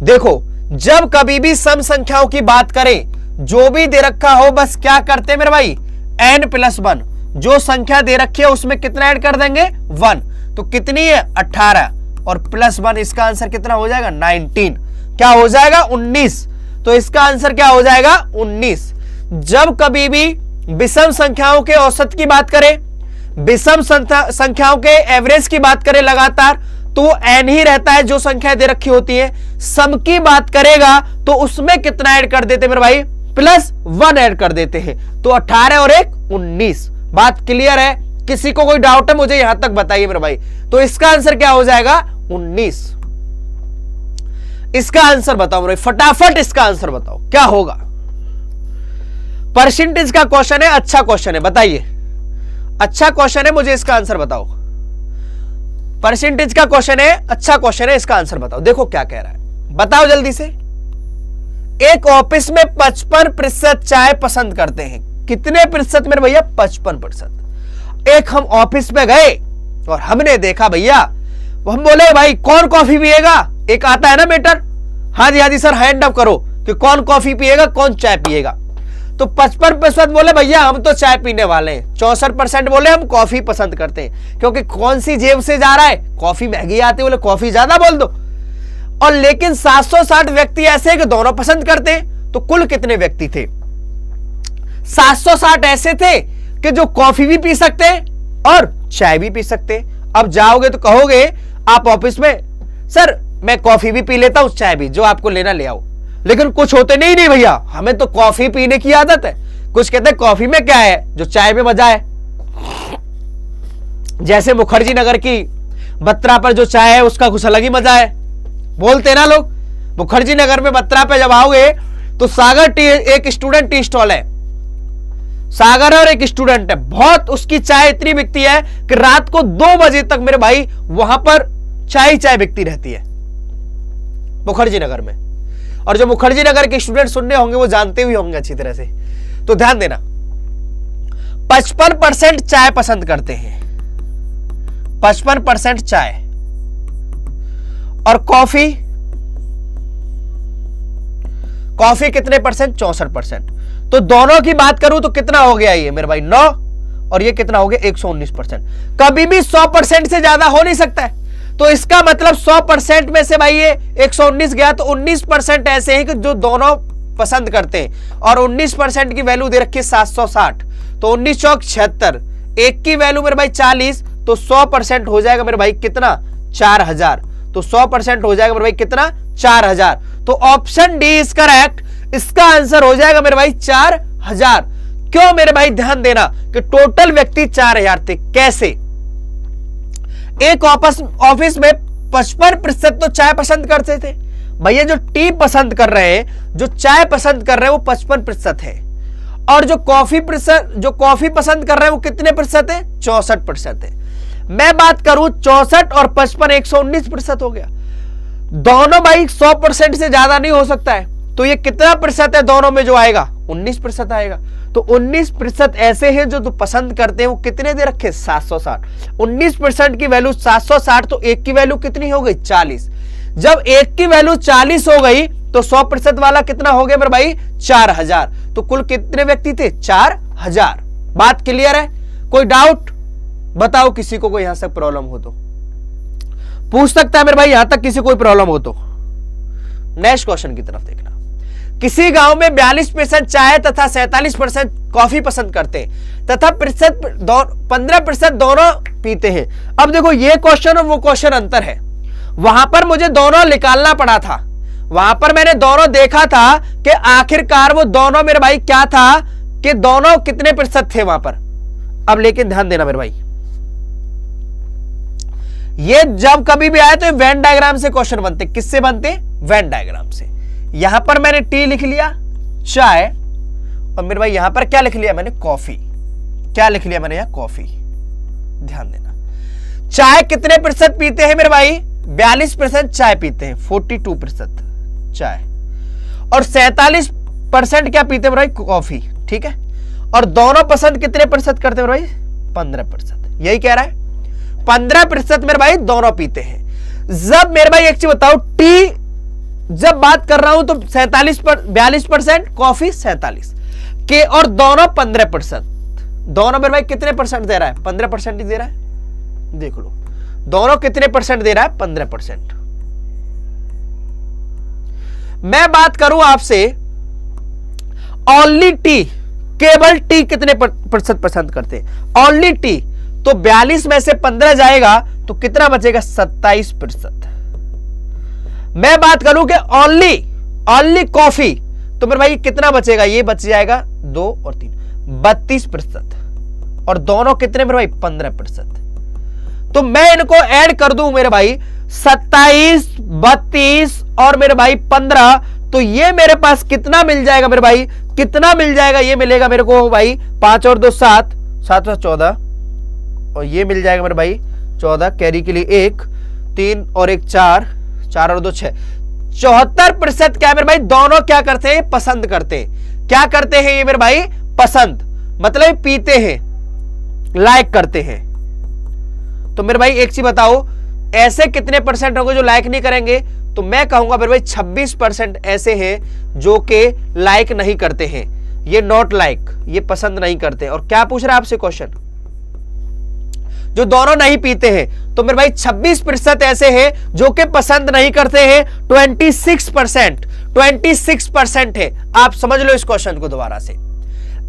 देखो जब कभी भी सम संख्याओं की बात करें, जो भी दे रखा हो, बस क्या करते हैं मेरे भाई, n+1, जो संख्या दे रखी है उसमें कितना ऐड कर देंगे, 1। तो कितनी है, 18, और +1, इसका आंसर कितना हो जाएगा, 19। क्या हो जाएगा, 19। तो इसका आंसर क्या हो जाएगा, 19। जब कभी भी विषम संख्याओं के औसत की बात करें, विषम संख्याओं के एवरेज की बात करें लगातार, तो n ही रहता है जो संख्याएं दे रखी होती है। सम की बात करेगा तो उसमें कितना ऐड कर देते मेरे भाई, +1 ऐड कर देते हैं। तो 18 और 1 19। बात क्लियर है, किसी को कोई डाउट है मुझे यहां तक बताइए मेरे भाई। तो इसका आंसर क्या हो जाएगा, 19। इसका आंसर बताओ मेरे, फटाफट इसका आंसर बताओ क्या होगा। परसेंटेज का क्वेश्चन है, अच्छा क्वेश्चन है, बताइए, अच्छा क्वेश्चन है, मुझे इसका आंसर बताओ। परसेंटेज का क्वेश्चन है, अच्छा क्वेश्चन है, इसका आंसर बताओ। देखो क्या कह रहा है, बताओ जल्दी से। एक ऑफिस में 55% चाय पसंद करते हैं। कितने प्रतिशत मेरे भैया, 55%। एक हम ऑफिस में गए और हमने देखा भैया, हम बोले भाई कौन कॉफी पिएगा, एक आता है ना मीटर, हाँ जी सर हैंड अप करो कि कौन कॉफी पिएगा कौन चाय पिएगा। तो 55% बोले भैया हम तो चाय पीने वाले हैं, 64% बोले हम कॉफी पसंद करते हैं। क्योंकि कौन सी जेब से जा रहा है, कॉफी महंगी आती है, बोले कॉफी ज्यादा बोल दो। और लेकिन 760 व्यक्ति ऐसे हैं कि दोनों पसंद करते हैं। तो कुल कितने व्यक्ति थे, 760 ऐसे थे कि जो कॉफी भी पी सकते हैं और चाय भी पी सकते हैं। अब जाओगे तो कहोगे आप ऑफिस में, सर मैं कॉफी भी पी लेता हूं चाय भी, जो आपको लेना ले आओ। लेकिन कुछ होते नहीं भैया हमें तो कॉफी पीने की आदत है। कुछ कहते हैं कॉफी में क्या है जो चाय में मजा है। जैसे मुखर्जी नगर की बत्रा पर जो चाय है उसका कुछ अलग ही मजा है, बोलते हैं ना लोग। मुखर्जी नगर में बत्रा पे जब आओगे तो सागर टी, एक स्टूडेंट टी स्टॉल है, सागर और एक स्टूडेंट है, बहुत उसकी चाय इतनी बिकती है कि रात को 2 बजे तक मेरे भाई वहां पर चाय बिकती रहती है मुखर्जी नगर में। और जो मुखर्जी नगर के स्टूडेंट सुनने होंगे वो जानते भी होंगे अच्छी तरह से। तो ध्यान देना, 55% चाय पसंद करते हैं, 55% चाय। और कॉफी, कॉफी कितने परसेंट, 64%। तो दोनों की बात करूं तो कितना हो गया ये मेरे भाई, 9, और ये कितना हो गया 119%। कभी भी 100% से ज्यादा हो नहीं सकता है। तो इसका मतलब 100% में से भाई ये 119 गया, तो 19% ऐसे हैं कि जो दोनों पसंद करते हैं, और 19% की वैल्यू दे रखी है 760, तो 19 चौक 76, एक की वैल्यू मेरे भाई 40, तो 100% हो जाएगा मेरे भाई कितना, 4000, तो 100% हो जाएगा मेरे भाई कितना, 4000। तो ऑप्शन डी इज करेक्ट, इसका आंसर हो जाएगा मेरे भाई 4000। क्यों मेरे भाई, ध्यान देना कि टोटल व्यक्ति 4000 थे। कैसे, एक ऑफिस में 55% तो चाय पसंद करते थे भैया, जो टी पसंद कर रहे हैं, जो चाय पसंद कर रहे हैं वो 55% है, और जो कॉफी पसंद कर रहे हैं वो कितने प्रतिशत है, 64% है। मैं बात करूं 64 और 55, 119% हो गया। दोनों भाई 100% से ज्यादा नहीं हो सकता है, तो ये कितना प्रतिशत है दोनों में जो आएगा, 19% आएगा। तो 19% ऐसे हैं जो पसंद करते हैं, वो कितने दे रखे, 760। 19% की वैल्यू 760, तो एक की वैल्यू कितनी हो गई, 40। जब एक की वैल्यू 40 हो गई तो 100% वाला कितना हो गया मेरे भाई, 4000। तो कुल कितने व्यक्ति थे, 4000। बात क्लियर है, कोई डाउट बताओ किसी को, कोई यहां तक प्रॉब्लम हो तो पूछ सकता है मेरे भाई, यहां तक किसी कोई प्रॉब्लम हो तो। नेक्स्ट क्वेश्चन की तरफ देखना। किसी गांव में 42% चाय तथा 47% कॉफी पसंद करते हैं तथा 15% दोनों पीते हैं। अब देखो ये क्वेश्चन और वो क्वेश्चन अंतर है। वहां पर मुझे दोनों निकालना पड़ा था, वहां पर मैंने दोनों देखा था कि आखिरकार वो दोनों मेरे भाई क्या था, कि दोनों कितने प्रतिशत थे वहां पर। अब लेकिन ध्यान देना मेरे भाई, ये जब कभी भी आए तो वेन डायग्राम से क्वेश्चन बनते। किससे बनते, वेन डायग्राम से। यहां पर मैंने टी लिख लिया, चाय, और मेरे भाई यहां पर क्या लिख लिया मैंने, कॉफी। क्या लिख लिया मैंने, यहां कॉफी। ध्यान देना, चाय कितने प्रतिशत पीते हैं मेरे भाई, 42% चाय पीते हैं, 42% चाय, और 47% क्या पीते हैं मेरे भाई, कॉफी। ठीक है, और दोनों पसंद कितने प्रतिशत करते हैं मेरे भाई, 15%। यही कह रहा है, 15% मेरे भाई दोनों पीते हैं। जब मेरे भाई एक चीज बताओ, टी जब बात कर रहा हूं तो 42% कॉफी 47 के, और दोनों 15%। दोनों मेरे भाई कितने परसेंट दे रहा है, 15% ही दे रहा है। देख लो दोनों कितने परसेंट दे रहा है, 15%। मैं बात करूं आपसे, ओनली टी, केवल टी कितने प्रतिशत पसंद करते हैं, ओनली टी, तो 42 में से 15 जाएगा तो कितना बचेगा, 27%। मैं बात करूं कि ओनली कॉफी, तो मेरे भाई कितना बचेगा, ये बच जाएगा 2 और 3, 32%, और दोनों कितने मेरे भाई, 15%। तो मैं इनको ऐड कर दूं मेरे भाई, 27, 32 और मेरे भाई 15, तो ये मेरे पास कितना मिल जाएगा मेरे भाई, कितना मिल जाएगा, ये मिलेगा मेरे को भाई 5 और 2 7, 7 और 14, और ये मिल जाएगा मेरे भाई 14, कैरी के लिए 1, 3 और 1 4, 4 और 2 6, 74% क्या मेरे भाई, दोनों क्या करते हैं, पसंद करते हैं। क्या करते हैं ये मेरे भाई, पसंद, मतलब पीते हैं, लाइक करते हैं। तो मेरे भाई एक चीज बताओ, ऐसे कितने परसेंट होंगे जो लाइक नहीं करेंगे, तो मैं कहूंगा मेरे भाई 26% ऐसे हैं जो कि लाइक नहीं करते हैं, ये नॉट लाइक, ये पसंद नहीं करते। और क्या पूछ रहा है आपसे क्वेश्चन, जो दोनों नहीं पीते हैं, तो मेरे भाई 26% ऐसे हैं जो कि पसंद नहीं करते हैं, 26% है। आप समझ लो इस क्वेश्चन को दोबारा से।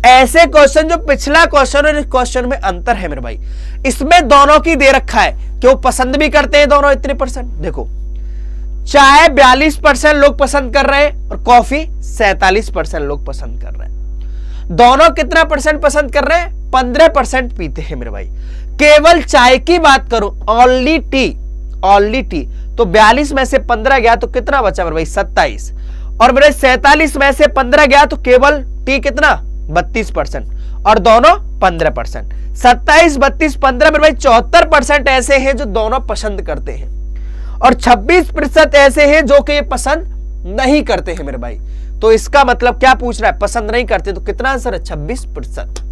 ऐसे क्वेश्चन, जो पिछला क्वेश्चन और इस क्वेश्चन में अंतर है मेरे भाई, इसमें दोनों की दे रखा है कि वो पसंद भी करते हैं दोनों इतने परसेंट। देखो चाय 42% लोग पसंद कर रहे हैं और कॉफी 47% लोग पसंद कर रहे हैं। दोनों कितना परसेंट पसंद कर रहे हैं, 15% पीते हैं मेरे भाई। केवल चाय की बात करूं, ओनली टी, तो 42 में से 15 गया तो कितना बचा मेरे भाई, 27, और मेरे 47 में से 15 गया तो केवल टी कितना, 32%, और दोनों 15%। 27, 32, 15 मेरे भाई 74% ऐसे हैं जो दोनों पसंद करते हैं, और 26% ऐसे हैं जो कि ये पसंद नहीं करते हैं मेरे भाई। तो इसका मतलब क्या पूछ रहा है, पसंद नहीं करते, तो कितना आंसर है, 26%।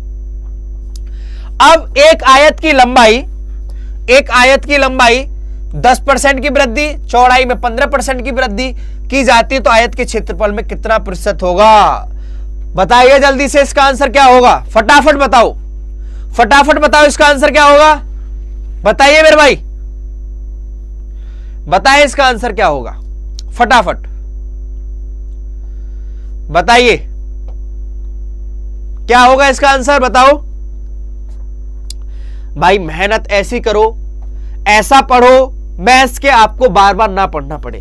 अब एक आयत की लंबाई 10% की वृद्धि, चौड़ाई में 15% की वृद्धि की जाती है, तो आयत के क्षेत्रफल में कितना प्रतिशत होगा, बताइए जल्दी से इसका आंसर क्या होगा, फटाफट बताओ इसका आंसर क्या होगा, बताइए मेरे भाई। बताएं इसका आंसर क्या होगा, फटाफट बताइए क्या होगा इसका आंसर, बताओ भाई। मेहनत ऐसी करो, ऐसा पढ़ो मैथ्स के आपको बार बार ना पढ़ना पड़े।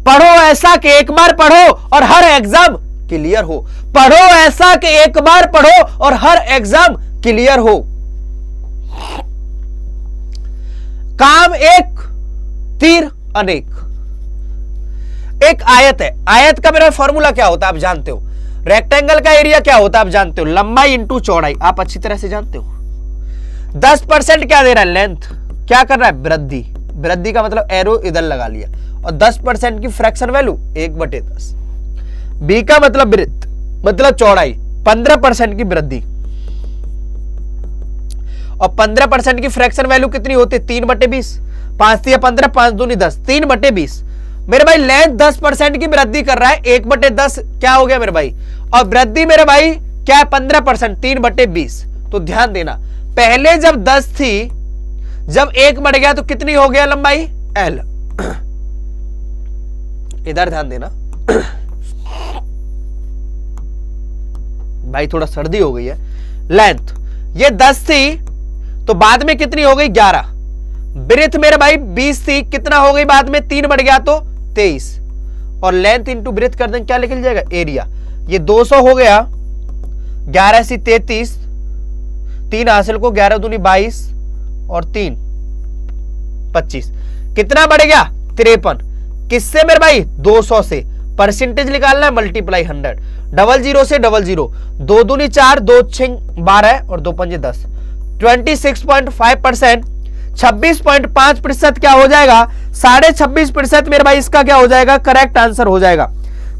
पढ़ो ऐसा कि एक बार पढ़ो और हर एग्जाम क्लियर हो। पढ़ो ऐसा कि एक बार पढ़ो और हर एग्जाम क्लियर हो। काम एक, तीर अनेक। एक आयत है, आयत का मेरा फॉर्मूला क्या होता है आप जानते हो। रेक्टेंगल का एरिया क्या होता है आप जानते हो, लंबाई इंटू चौड़ाई, आप अच्छी तरह से जानते हो। 10% क्या दे रहा है, लेंथ। क्या कर रहा है, वृद्धि। वृद्धि का मतलब एरो इधर लगा लिया। और 10% की फ्रैक्शन वैल्यू 1/10। बी का मतलब वृत्त, मतलब चौड़ाई, 15% की वृद्धि। और 15% की फ्रैक्शन वैल्यू कितनी होती है, 3/20। 5 या 15, 5 दूनी 10, 3/20। मेरे भाई लेंथ 10% की वृद्धि कर रहा है, 1/10 क्या हो गया मेरे भाई। और वृद्धि मेरे भाई क्या है, 15%, 3/20। तो ध्यान देना, पहले जब 10 थी, जब 1 बढ़ गया तो कितनी हो गया लंबाई, L। इधर ध्यान देना भाई, थोड़ा सर्दी हो गई है। लेंथ ये 10 थी तो बाद में कितनी हो गई, 11। ब्रेथ मेरे भाई 20 थी, कितना हो गई बाद में, 3 बढ़ गया तो 23। और लेंथ इंटू ब्रेथ कर देंगे क्या निकल जाएगा, एरिया। ये 200 हो गया, 11 से 33, 3 हासिल को 11 दूनी 22 और 3 25। कितना बढ़ गया, 53। किससे मेरे भाई, 200 से। परसेंटेज निकालना है, मल्टीप्लाई 100। 00 से 00, 2 दूनी 4, 2 6 12 और 2 5 10। 26.5%, 26.5% क्या हो जाएगा, 26.5% मेरे भाई इसका क्या हो जाएगा, करेक्ट आंसर हो जाएगा।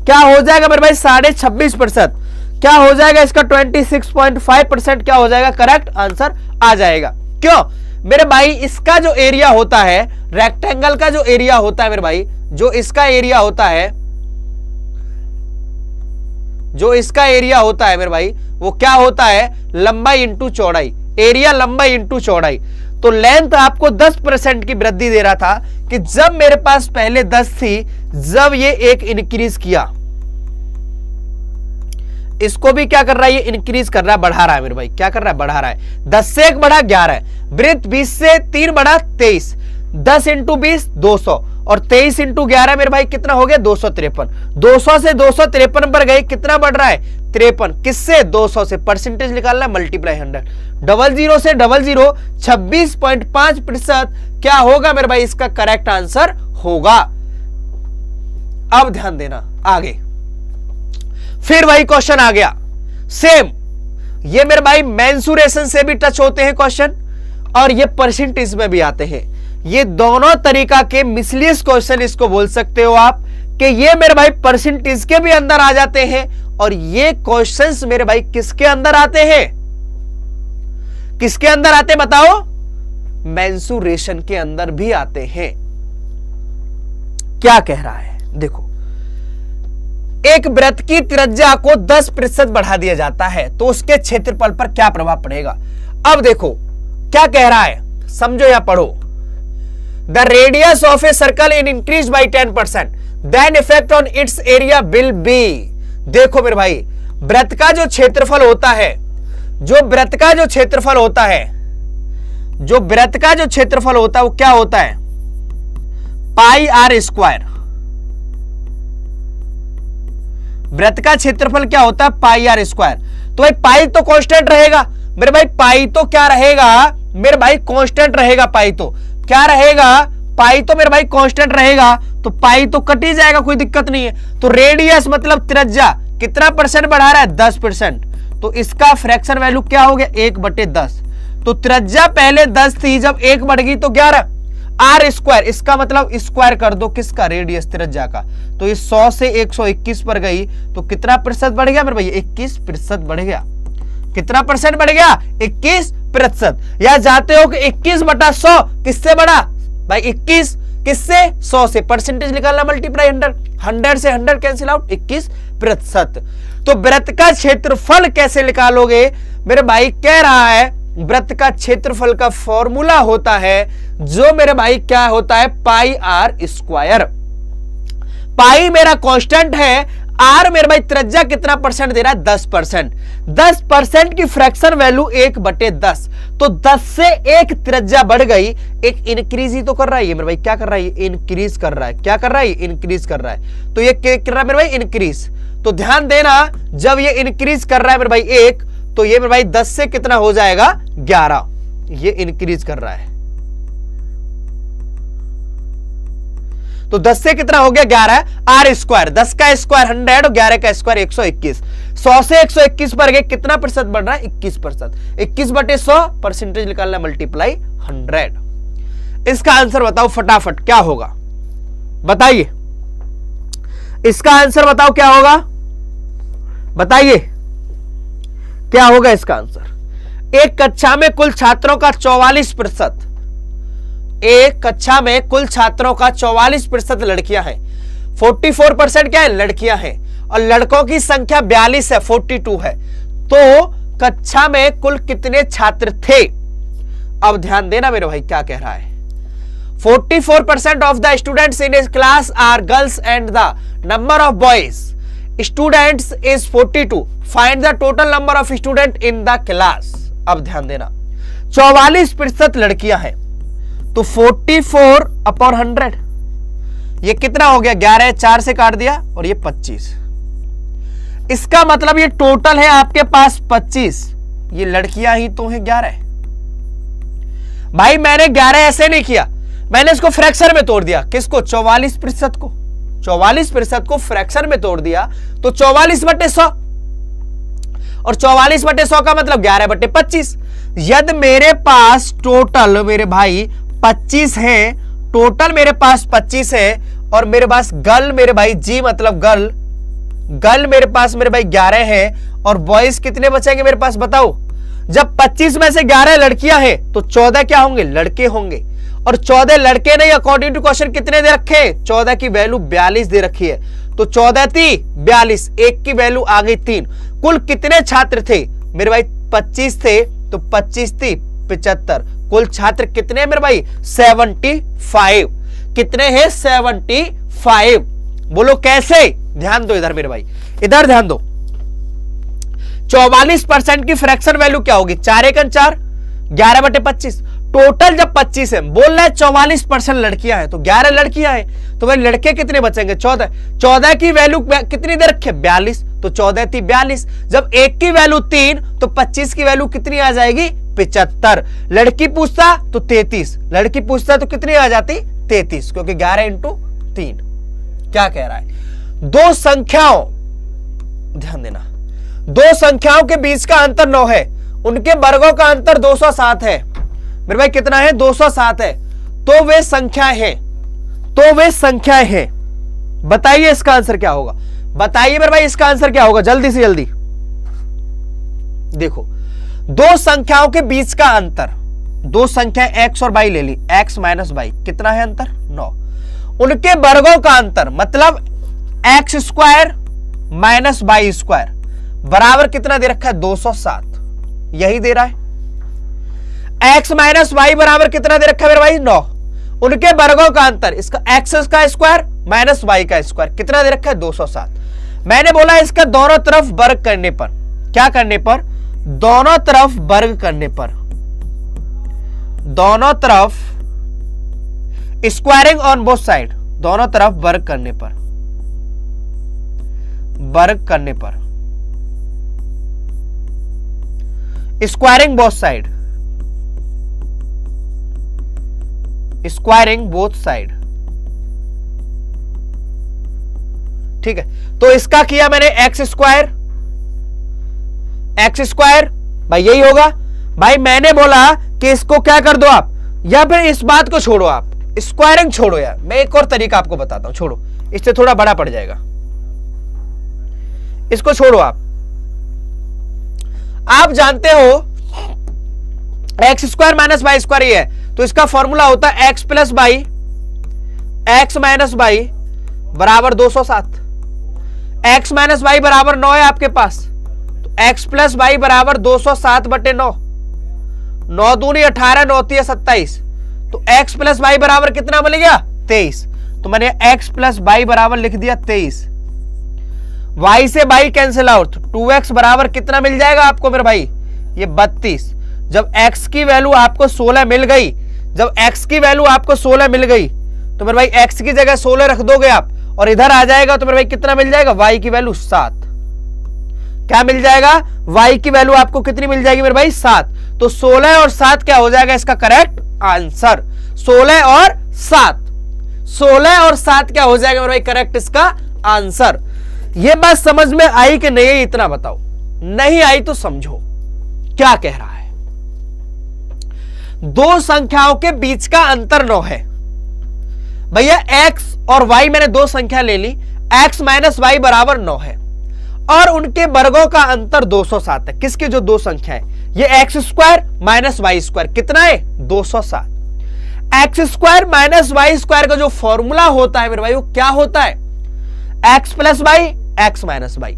क्या हो जाएगा मेरे भाई, 26.5%। क्या हो जाएगा इसका, 26.5% क्या हो जाएगा, करेक्ट आंसर आ जाएगा। क्यों मेरे भाई, इसका जो एरिया होता है, रेक्टेंगल का जो एरिया होता है मेरे भाई, जो इसका एरिया होता है, जो इसका एरिया होता है मेरे भाई, वो क्या होता है, लंबाई इंटू चौड़ाई। एरिया लंबाई इंटू चौड़ाई। तो लेंथ आपको 10% की वृद्धि दे रहा था कि जब मेरे पास पहले 10 थी, जब ये एक इंक्रीज किया, इसको भी क्या कर रहा है, ये इंक्रीज कर रहा है, बढ़ा रहा है मेरे भाई। क्या कर रहा है, बढ़ा रहा है। 10 से 1 बढ़ा 11, ब्रेथ 20 से 3 बढ़ा 23, 10 इंटू 20 200 और 23 इंटू 11 मेरे भाई कितना हो गया, 253। 200 से 253 पर गए, कितना बढ़ रहा है, 53। किससे, 200 से। परसेंटेज निकालना है, मल्टीप्लाई 100। 00 से 00, 26.5% क्या होगा मेरे भाई, इसका करेक्ट आंसर होगा। अब ध्यान देना आगे, फिर वही क्वेश्चन आ गया सेम। ये मेरे भाई मेंसुरेशन से भी टच होते हैं क्वेश्चन, और ये परसेंटेज में भी आते हैं। ये दोनों तरीका के मिसलीनियस क्वेश्चन इसको बोल सकते हो आप, कि ये मेरे भाई परसेंटेज के भी अंदर आ जाते हैं, और ये क्वेश्चंस मेरे भाई किसके अंदर आते हैं, किसके अंदर आते हैं बताओ, मेंसुरेशन के अंदर भी आते हैं। क्या कह रहा है, देखो, एक वृत्त की त्रिज्या को 10% बढ़ा दिया जाता है तो उसके क्षेत्रफल पर क्या प्रभाव पड़ेगा। अब देखो क्या कह रहा है, समझो या पढ़ो। The radius of a circle in increase by 10%, then effect on its area will be. देखो मेरे भाई, वृत्त का जो क्षेत्रफल होता है, जो वृत्त का जो क्षेत्रफल होता है, जो वृत्त का जो क्षेत्रफल होता है वो क्या होता है, पाई आर स्क्वायर। वृत्त का क्षेत्रफल क्या होता है, पाई आर स्क्वायर। तो भाई पाई तो कांस्टेंट रहेगा मेरे भाई, पाई तो क्या रहेगा मेरे भाई, कांस्टेंट रहेगा। पाई तो क्या रहेगा, पाई तो मेरे भाई कांस्टेंट रहेगा, तो पाई तो कट ही जाएगा, कोई दिक्कत नहीं है। तो रेडियस मतलब त्रिज्या कितना परसेंट बढ़ा रहा है, 10%। तो इसका फ्रैक्शन वैल्यू क्या हो गया, 1/10। तो त्रिज्या पहले 10 थी, जब 1 बढ़ गई तो 11। आर स्क्वायर, इसका मतलब स्क्वायर कर दो किसका, रेडियस त्रिज्या का। तो ये 100 से 121 पर गई तो कितना प्रतिशत बढ़ गया मेरे भाई, 21% बढ़ गया। कितना परसेंट बढ़ गया, 21%। या जाते हो कि 21/100 किससे बढ़ा भाई, 21 किससे, 100 से। परसेंटेज निकालना, मल्टीप्लाई 100, 100 से 100 कैंसिल आउट, 21%। तो वृत्त का क्षेत्रफल कैसे निकालोगे मेरे भाई, कह रहा है वृत्त का क्षेत्रफल का फॉर्मूला होता है, जो मेरे भाई क्या होता है, पाई आर स्क्वायर। पाई मेरा कांस्टेंट है, आर मेरे भाई त्रिज्या कितना परसेंट दे रहा है, 10%। 10% की फ्रैक्शन वैल्यू 1/10, तो 10 से 1 त्रिज्या बढ़ गई, एक इंक्रीज ही तो कर रहा है ये मेरे भाई, क्या कर रहा है, ये इंक्रीज कर रहा है। क्या कर रहा है, इंक्रीज कर रहा है। तो ये क्या कर रहा है मेरे भाई, इंक्रीज। तो ध्यान देना, जब ये इंक्रीज कर रहा है मेरे भाई 1, तो ये मेरे भाई 10 से कितना हो जाएगा, 11। ये इंक्रीज कर रहा है, तो 10 से कितना हो गया, 11। आर स्क्वायर, 10 का स्क्वायर 100 और 11 का स्क्वायर 121। 100 से 121 पर गए, कितना प्रतिशत बढ़ रहा है, 21%। 21/100 परसेंटेज निकालना, मल्टीप्लाई 100। इसका आंसर बताओ फटाफट, क्या होगा बताइए, इसका आंसर बताओ क्या होगा, बताइए क्या होगा इसका आंसर। एक कक्षा में कुल छात्रों का 44%, एक कक्षा में कुल छात्रों का 44% लड़कियां हैं, 44% क्या है, लड़कियां हैं, और लड़कों की संख्या 42 है, 42 है। तो कक्षा में कुल कितने छात्र थे। अब ध्यान देना मेरे भाई, क्या कह रहा है, 44% ऑफ द स्टूडेंट्स इन इस class are girls and the number of boys students is 42, find the total number of student in the class. अब ध्यान देना, 44% लड़कियां हैं, तो 44/100, ये कितना हो गया, 11, 4 से काट दिया, और ये 25। इसका मतलब ये टोटल है आपके पास 25, ये लड़कियां ही तो हैं 11। भाई मैंने 11 ऐसे नहीं किया, मैंने इसको फ्रैक्शन में तोड़ दिया। किसको, 44% को, 44% को फ्रैक्शन में तोड़ दिया, तो 44/100, और 44/100 का मतलब 11/25। यदि मेरे पास टोटल मेरे भाई 25 है, टोटल मेरे पास 25 है, और मेरे पास गर्ल मेरे भाई जी मतलब गर्ल मेरे पास मेरे भाई 11 है, और बॉयज कितने बचेंगे मेरे पास, बताओ। जब 25 में से 11 लड़कियां हैं, तो 14 क्या होंगे, लड़के होंगे, और 14 लड़के नहीं, अकॉर्डिंग टू क्वेश्चन कितने दे रखे हैं, 14 की वैल्यू 42 दे रखी है, तो 14 थी 42, एक की वैल्यू आ गई 3। कुल कितने छात्र थे मेरे भाई, 25 थे, तो 25 थी 75। कुल छात्र कितने हैं मेरे भाई, 75। कितने हैं, 75। बोलो कैसे, ध्यान दो इधर मेरे भाई, इधर ध्यान दो। 44% की फ्रैक्शन वैल्यू क्या होगी, 4 × 4 11/25। टोटल जब 25 है, बोल रहा है 44% लड़कियां हैं, तो 11 लड़कियां हैं, तो भाई लड़के कितने बचेंगे, 14। 14 की वैल्यू कितनी दे रखे, 42, तो 14 थी 42। जब एक की वैल्यू 3, तो 25 की वैल्यू कितनी आ जाएगी, 75। लड़की पूछता तो 33, लड़की पूछता तो कितनी आ जाती, 33, क्योंकि 11 × 3। क्या कह रहा है, दो संख्याओं, ध्यान देना, दो संख्याओं के बीच का अंतर 9 है, उनके वर्गों का अंतर 207 है। मेरे भाई कितना है, 207 है, तो वे संख्याएं हैं, तो वे संख्याएं हैं। बताइए इसका आंसर क्या होगा, बताइए मेरे भाई इसका आंसर क्या होगा, जल्दी से जल्दी देखो। दो संख्याओं के बीच का अंतर, दो संख्या x और y ले ली, x - y, कितना है अंतर, 9। उनके वर्गों का अंतर मतलब x² - y² बराबर कितना दे रखा है, 207, यही दे रहा है। x - y बराबर कितना दे रखा है मेरे भाई, 9। उनके वर्गों का अंतर, इसका x का स्क्वायर माइनस y का स्क्वायर कितना दे रखा है, 207। मैंने बोला इसका दोनों तरफ वर्ग करने पर, क्या करने पर, दोनों तरफ वर्ग करने पर, दोनों तरफ स्क्वायरिंग ऑन बोथ साइड, दोनों तरफ वर्ग करने पर, वर्ग करने पर, squaring both side, squaring both side, ठीक है। तो इसका किया मैंने x² भाई यही होगा। भाई मैंने बोला कि इसको क्या कर दो आप, या फिर इस बात को छोड़ो, आप स्क्वायरिंग छोड़ो यार, मैं एक और तरीका आपको बताता हूं, छोड़ो, इससे थोड़ा बड़ा पड़ जाएगा, इसको छोड़ो आप जानते हो x² - y² ये है, तो इसका फॉर्मूला होता है x + y, x - y बराबर 207। x - y बराबर 9 है आपके पास, तो x + y बराबर 207/9। 9 दूनी 18, 9 तिया 27, तो x प्लस वाई बराबर कितना बन गया 23। तो मैंने x प्लस वाई बराबर लिख दिया 23। y से y कैंसिल आउट, 2x बराबर कितना मिल जाएगा आपको मेरे भाई, ये 32। जब x की वैल्यू आपको 16 मिल गई, जब x की वैल्यू आपको 16 मिल गई तो मेरे भाई x की जगह 16 रख दोगे आप और इधर आ जाएगा तो मेरे भाई कितना मिल जाएगा, y की वैल्यू 7। क्या मिल जाएगा, y की वैल्यू आपको कितनी मिल जाएगी मेरे भाई 7। तो 16 और 7 क्या हो जाएगा इसका करेक्ट आंसर, 16 और 7, 16 और 7 क्या हो जाएगा मेरे भाई करेक्ट इसका आंसर। ये बात समझ में आई कि नहीं, इतना बताओ, नहीं आई तो समझो क्या कह रहा है। दो संख्याओं के बीच का अंतर 9 है भैया, x और y मैंने दो संख्या ले ली, x माइनस वाई बराबर 9 है और उनके वर्गों का अंतर 207 है। किसके जो दो संख्या है, ये X square minus Y square कितना है 207। X square minus Y square का जो फॉर्मूला होता है मेरे भाई वो क्या होता है, X plus Y X minus Y.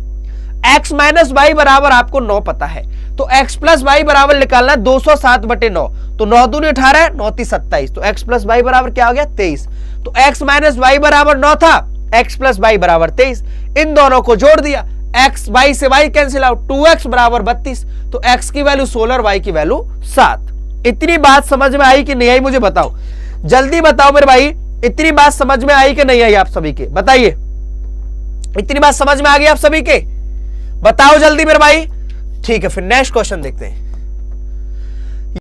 X minus Y बराबर आपको 9 पता है, तो एक्स प्लस वाई बराबर निकालना है 207/9, तो 9 दूनी 18, 9 ती 27, तो एक्स प्लस वाई बराबर क्या हो गया 23। तो एक्स माइनस वाई बराबर 9 था, एक्स प्लस वाई बराबर 23, इन दोनों को जोड़ दिया, एक्स वाई से वाई कैंसिल आउट, 2x बराबर 32, तो x की वैल्यू 16 और y की वैल्यू 7। इतनी बात समझ में आई कि नहीं आई मुझे बताओ, जल्दी बताओ मेरे भाई, इतनी बात समझ में आई कि नहीं आई आप सभी के, बताइए। इतनी बात समझ में आ गई आप सभी के, बताओ जल्दी मेरे भाई। ठीक है, फिर नेक्स्ट क्वेश्चन देखते हैं।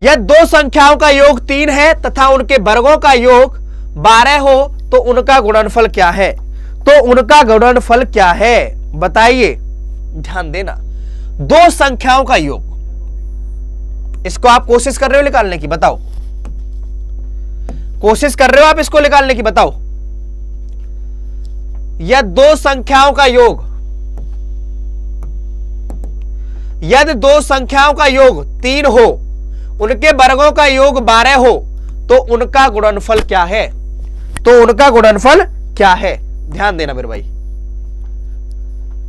यह दो संख्याओं का योग 3 है तथा उनके वर्गों का योग 12 हो तो उनका गुणनफल क्या है, तो उनका गुणनफल क्या है बताइए, ध्यान देना। दो संख्याओं का योग, इसको आप कोशिश कर रहे हो निकालने की, बताओ कोशिश कर रहे हो आप इसको निकालने की, बताओ। यह दो संख्याओं का योग, यदि दो संख्याओं का योग 3 हो, उनके वर्गों का योग 12 हो तो उनका गुणनफल क्या है, तो उनका गुणनफल क्या है, ध्यान देना मेरे भाई।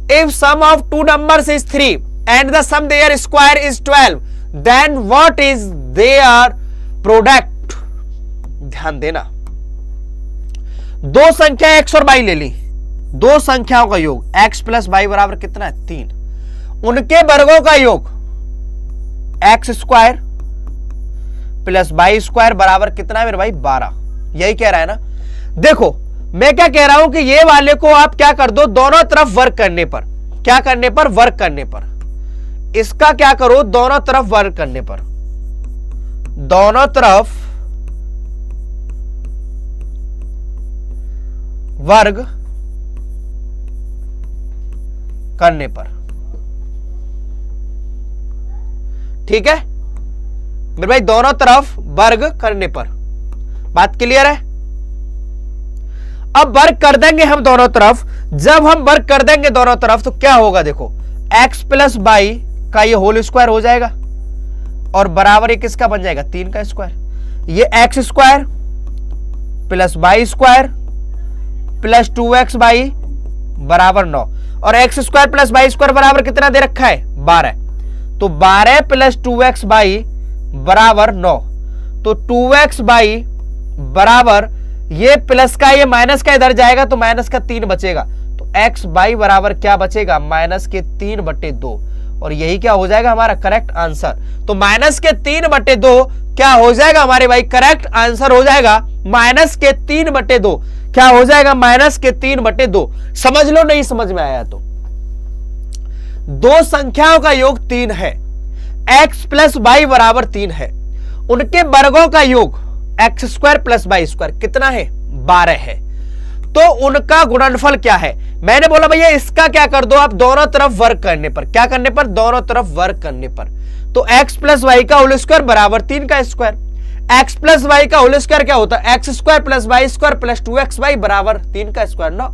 If sum of two numbers is 3 and the sum their square is 12, then what is their product? ध्यान देना, दो संख्या x और y ले ली, दो संख्याओं का योग x प्लस वाई बराबर कितना है 3, उनके वर्गों का योग X square plus Y square बराबर कितना है मेरे भाई 12, यही कह रहा है ना। देखो मैं क्या कह रहा हूं कि ये वाले को आप क्या कर दो, दोनों तरफ वर्क करने पर, क्या करने पर, वर्क करने पर, इसका क्या करो दोनों तरफ वर्क करने पर, दोनों तरफ वर्ग करने पर, ठीक है मेरे भाई, दोनों तरफ वर्ग करने पर, बात क्लियर है। अब वर्क कर देंगे हम दोनों तरफ, जब हम वर्क कर देंगे दोनों तरफ तो क्या होगा, देखो x प्लस वाई का ये होल स्क्वायर हो जाएगा और बराबर ये किसका बन जाएगा 3 का स्क्वायर, ये X square plus Y square plus 2x Y बराबर 9, और X square plus Y square बराबर कितना दे रखा है 12, तो 12 प्लस 2x वाई बराबर 9, तो 2x वाई बराबर ये प्लस का ये माइनस का इधर जाएगा तो माइनस का 3 बचेगा, तो x वाई बराबर क्या बचेगा माइनस के 3/2, और यही क्या हो जाएगा हमारा करेक्ट आंसर। तो माइनस के 3/2 क्या हो जाएगा हमारे भाई करेक्ट आंसर हो जाएगा माइनस के 3/2, क्या हो जाएगा माइनस के 3/2। समझ लो नहीं समझ में आया तो, दो संख्याओं का योग 3 है, x प्लस वाई बराबर 3 है, उनके वर्गों का योग X square plus Y square कितना है 12 है, तो उनका गुणनफल क्या है। मैंने बोला भैया इसका क्या कर दो आप दोनों तरफ वर्क करने पर, क्या करने पर, दोनों तरफ वर्क करने पर, तो x प्लस वाई का होल स्क्वायर बराबर 3 का स्क्वायर, x प्लस वाई का होल स्क्वायर क्या होता है X square plus Y square plus 2x Y बराबर 3 का स्क्वायर ना।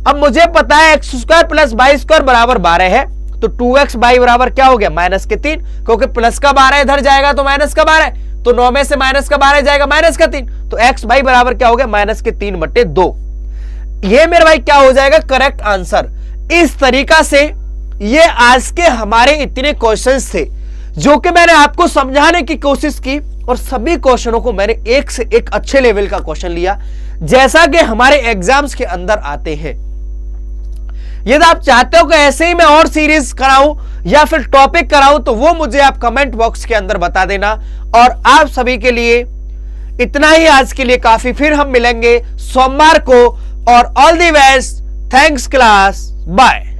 अब मुझे पता है X square plus Y square बराबर 12 है, तो 2x वाई बराबर क्या हो गया माइनस के 3, क्योंकि प्लस का 12 इधर जाएगा तो माइनस का 12, तो 9 में से माइनस का 12 जाएगा माइनस का 3, तो x वाई बराबर क्या हो गया माइनस के 3/2। ये मेरे भाई क्या हो जाएगा करेक्ट आंसर। इस तरीका से ये आज के हमारे इतने क्वेश्चंस थे जो कि मैंने आपको समझाने की कोशिश की और सभी क्वेश्चनों को मैंने एक से एक अच्छे लेवल का क्वेश्चन लिया, जैसा कि हमारे एग्जाम्स के अंदर आते हैं। यदि आप चाहते हो कि ऐसे ही मैं और सीरीज कराऊं या फिर टॉपिक कराऊं, तो वो मुझे आप कमेंट बॉक्स के अंदर बता देना। और आप सभी के लिए इतना ही आज के लिए काफी। फिर हम मिलेंगे सोमवार को, और all the best. Thanks class, bye.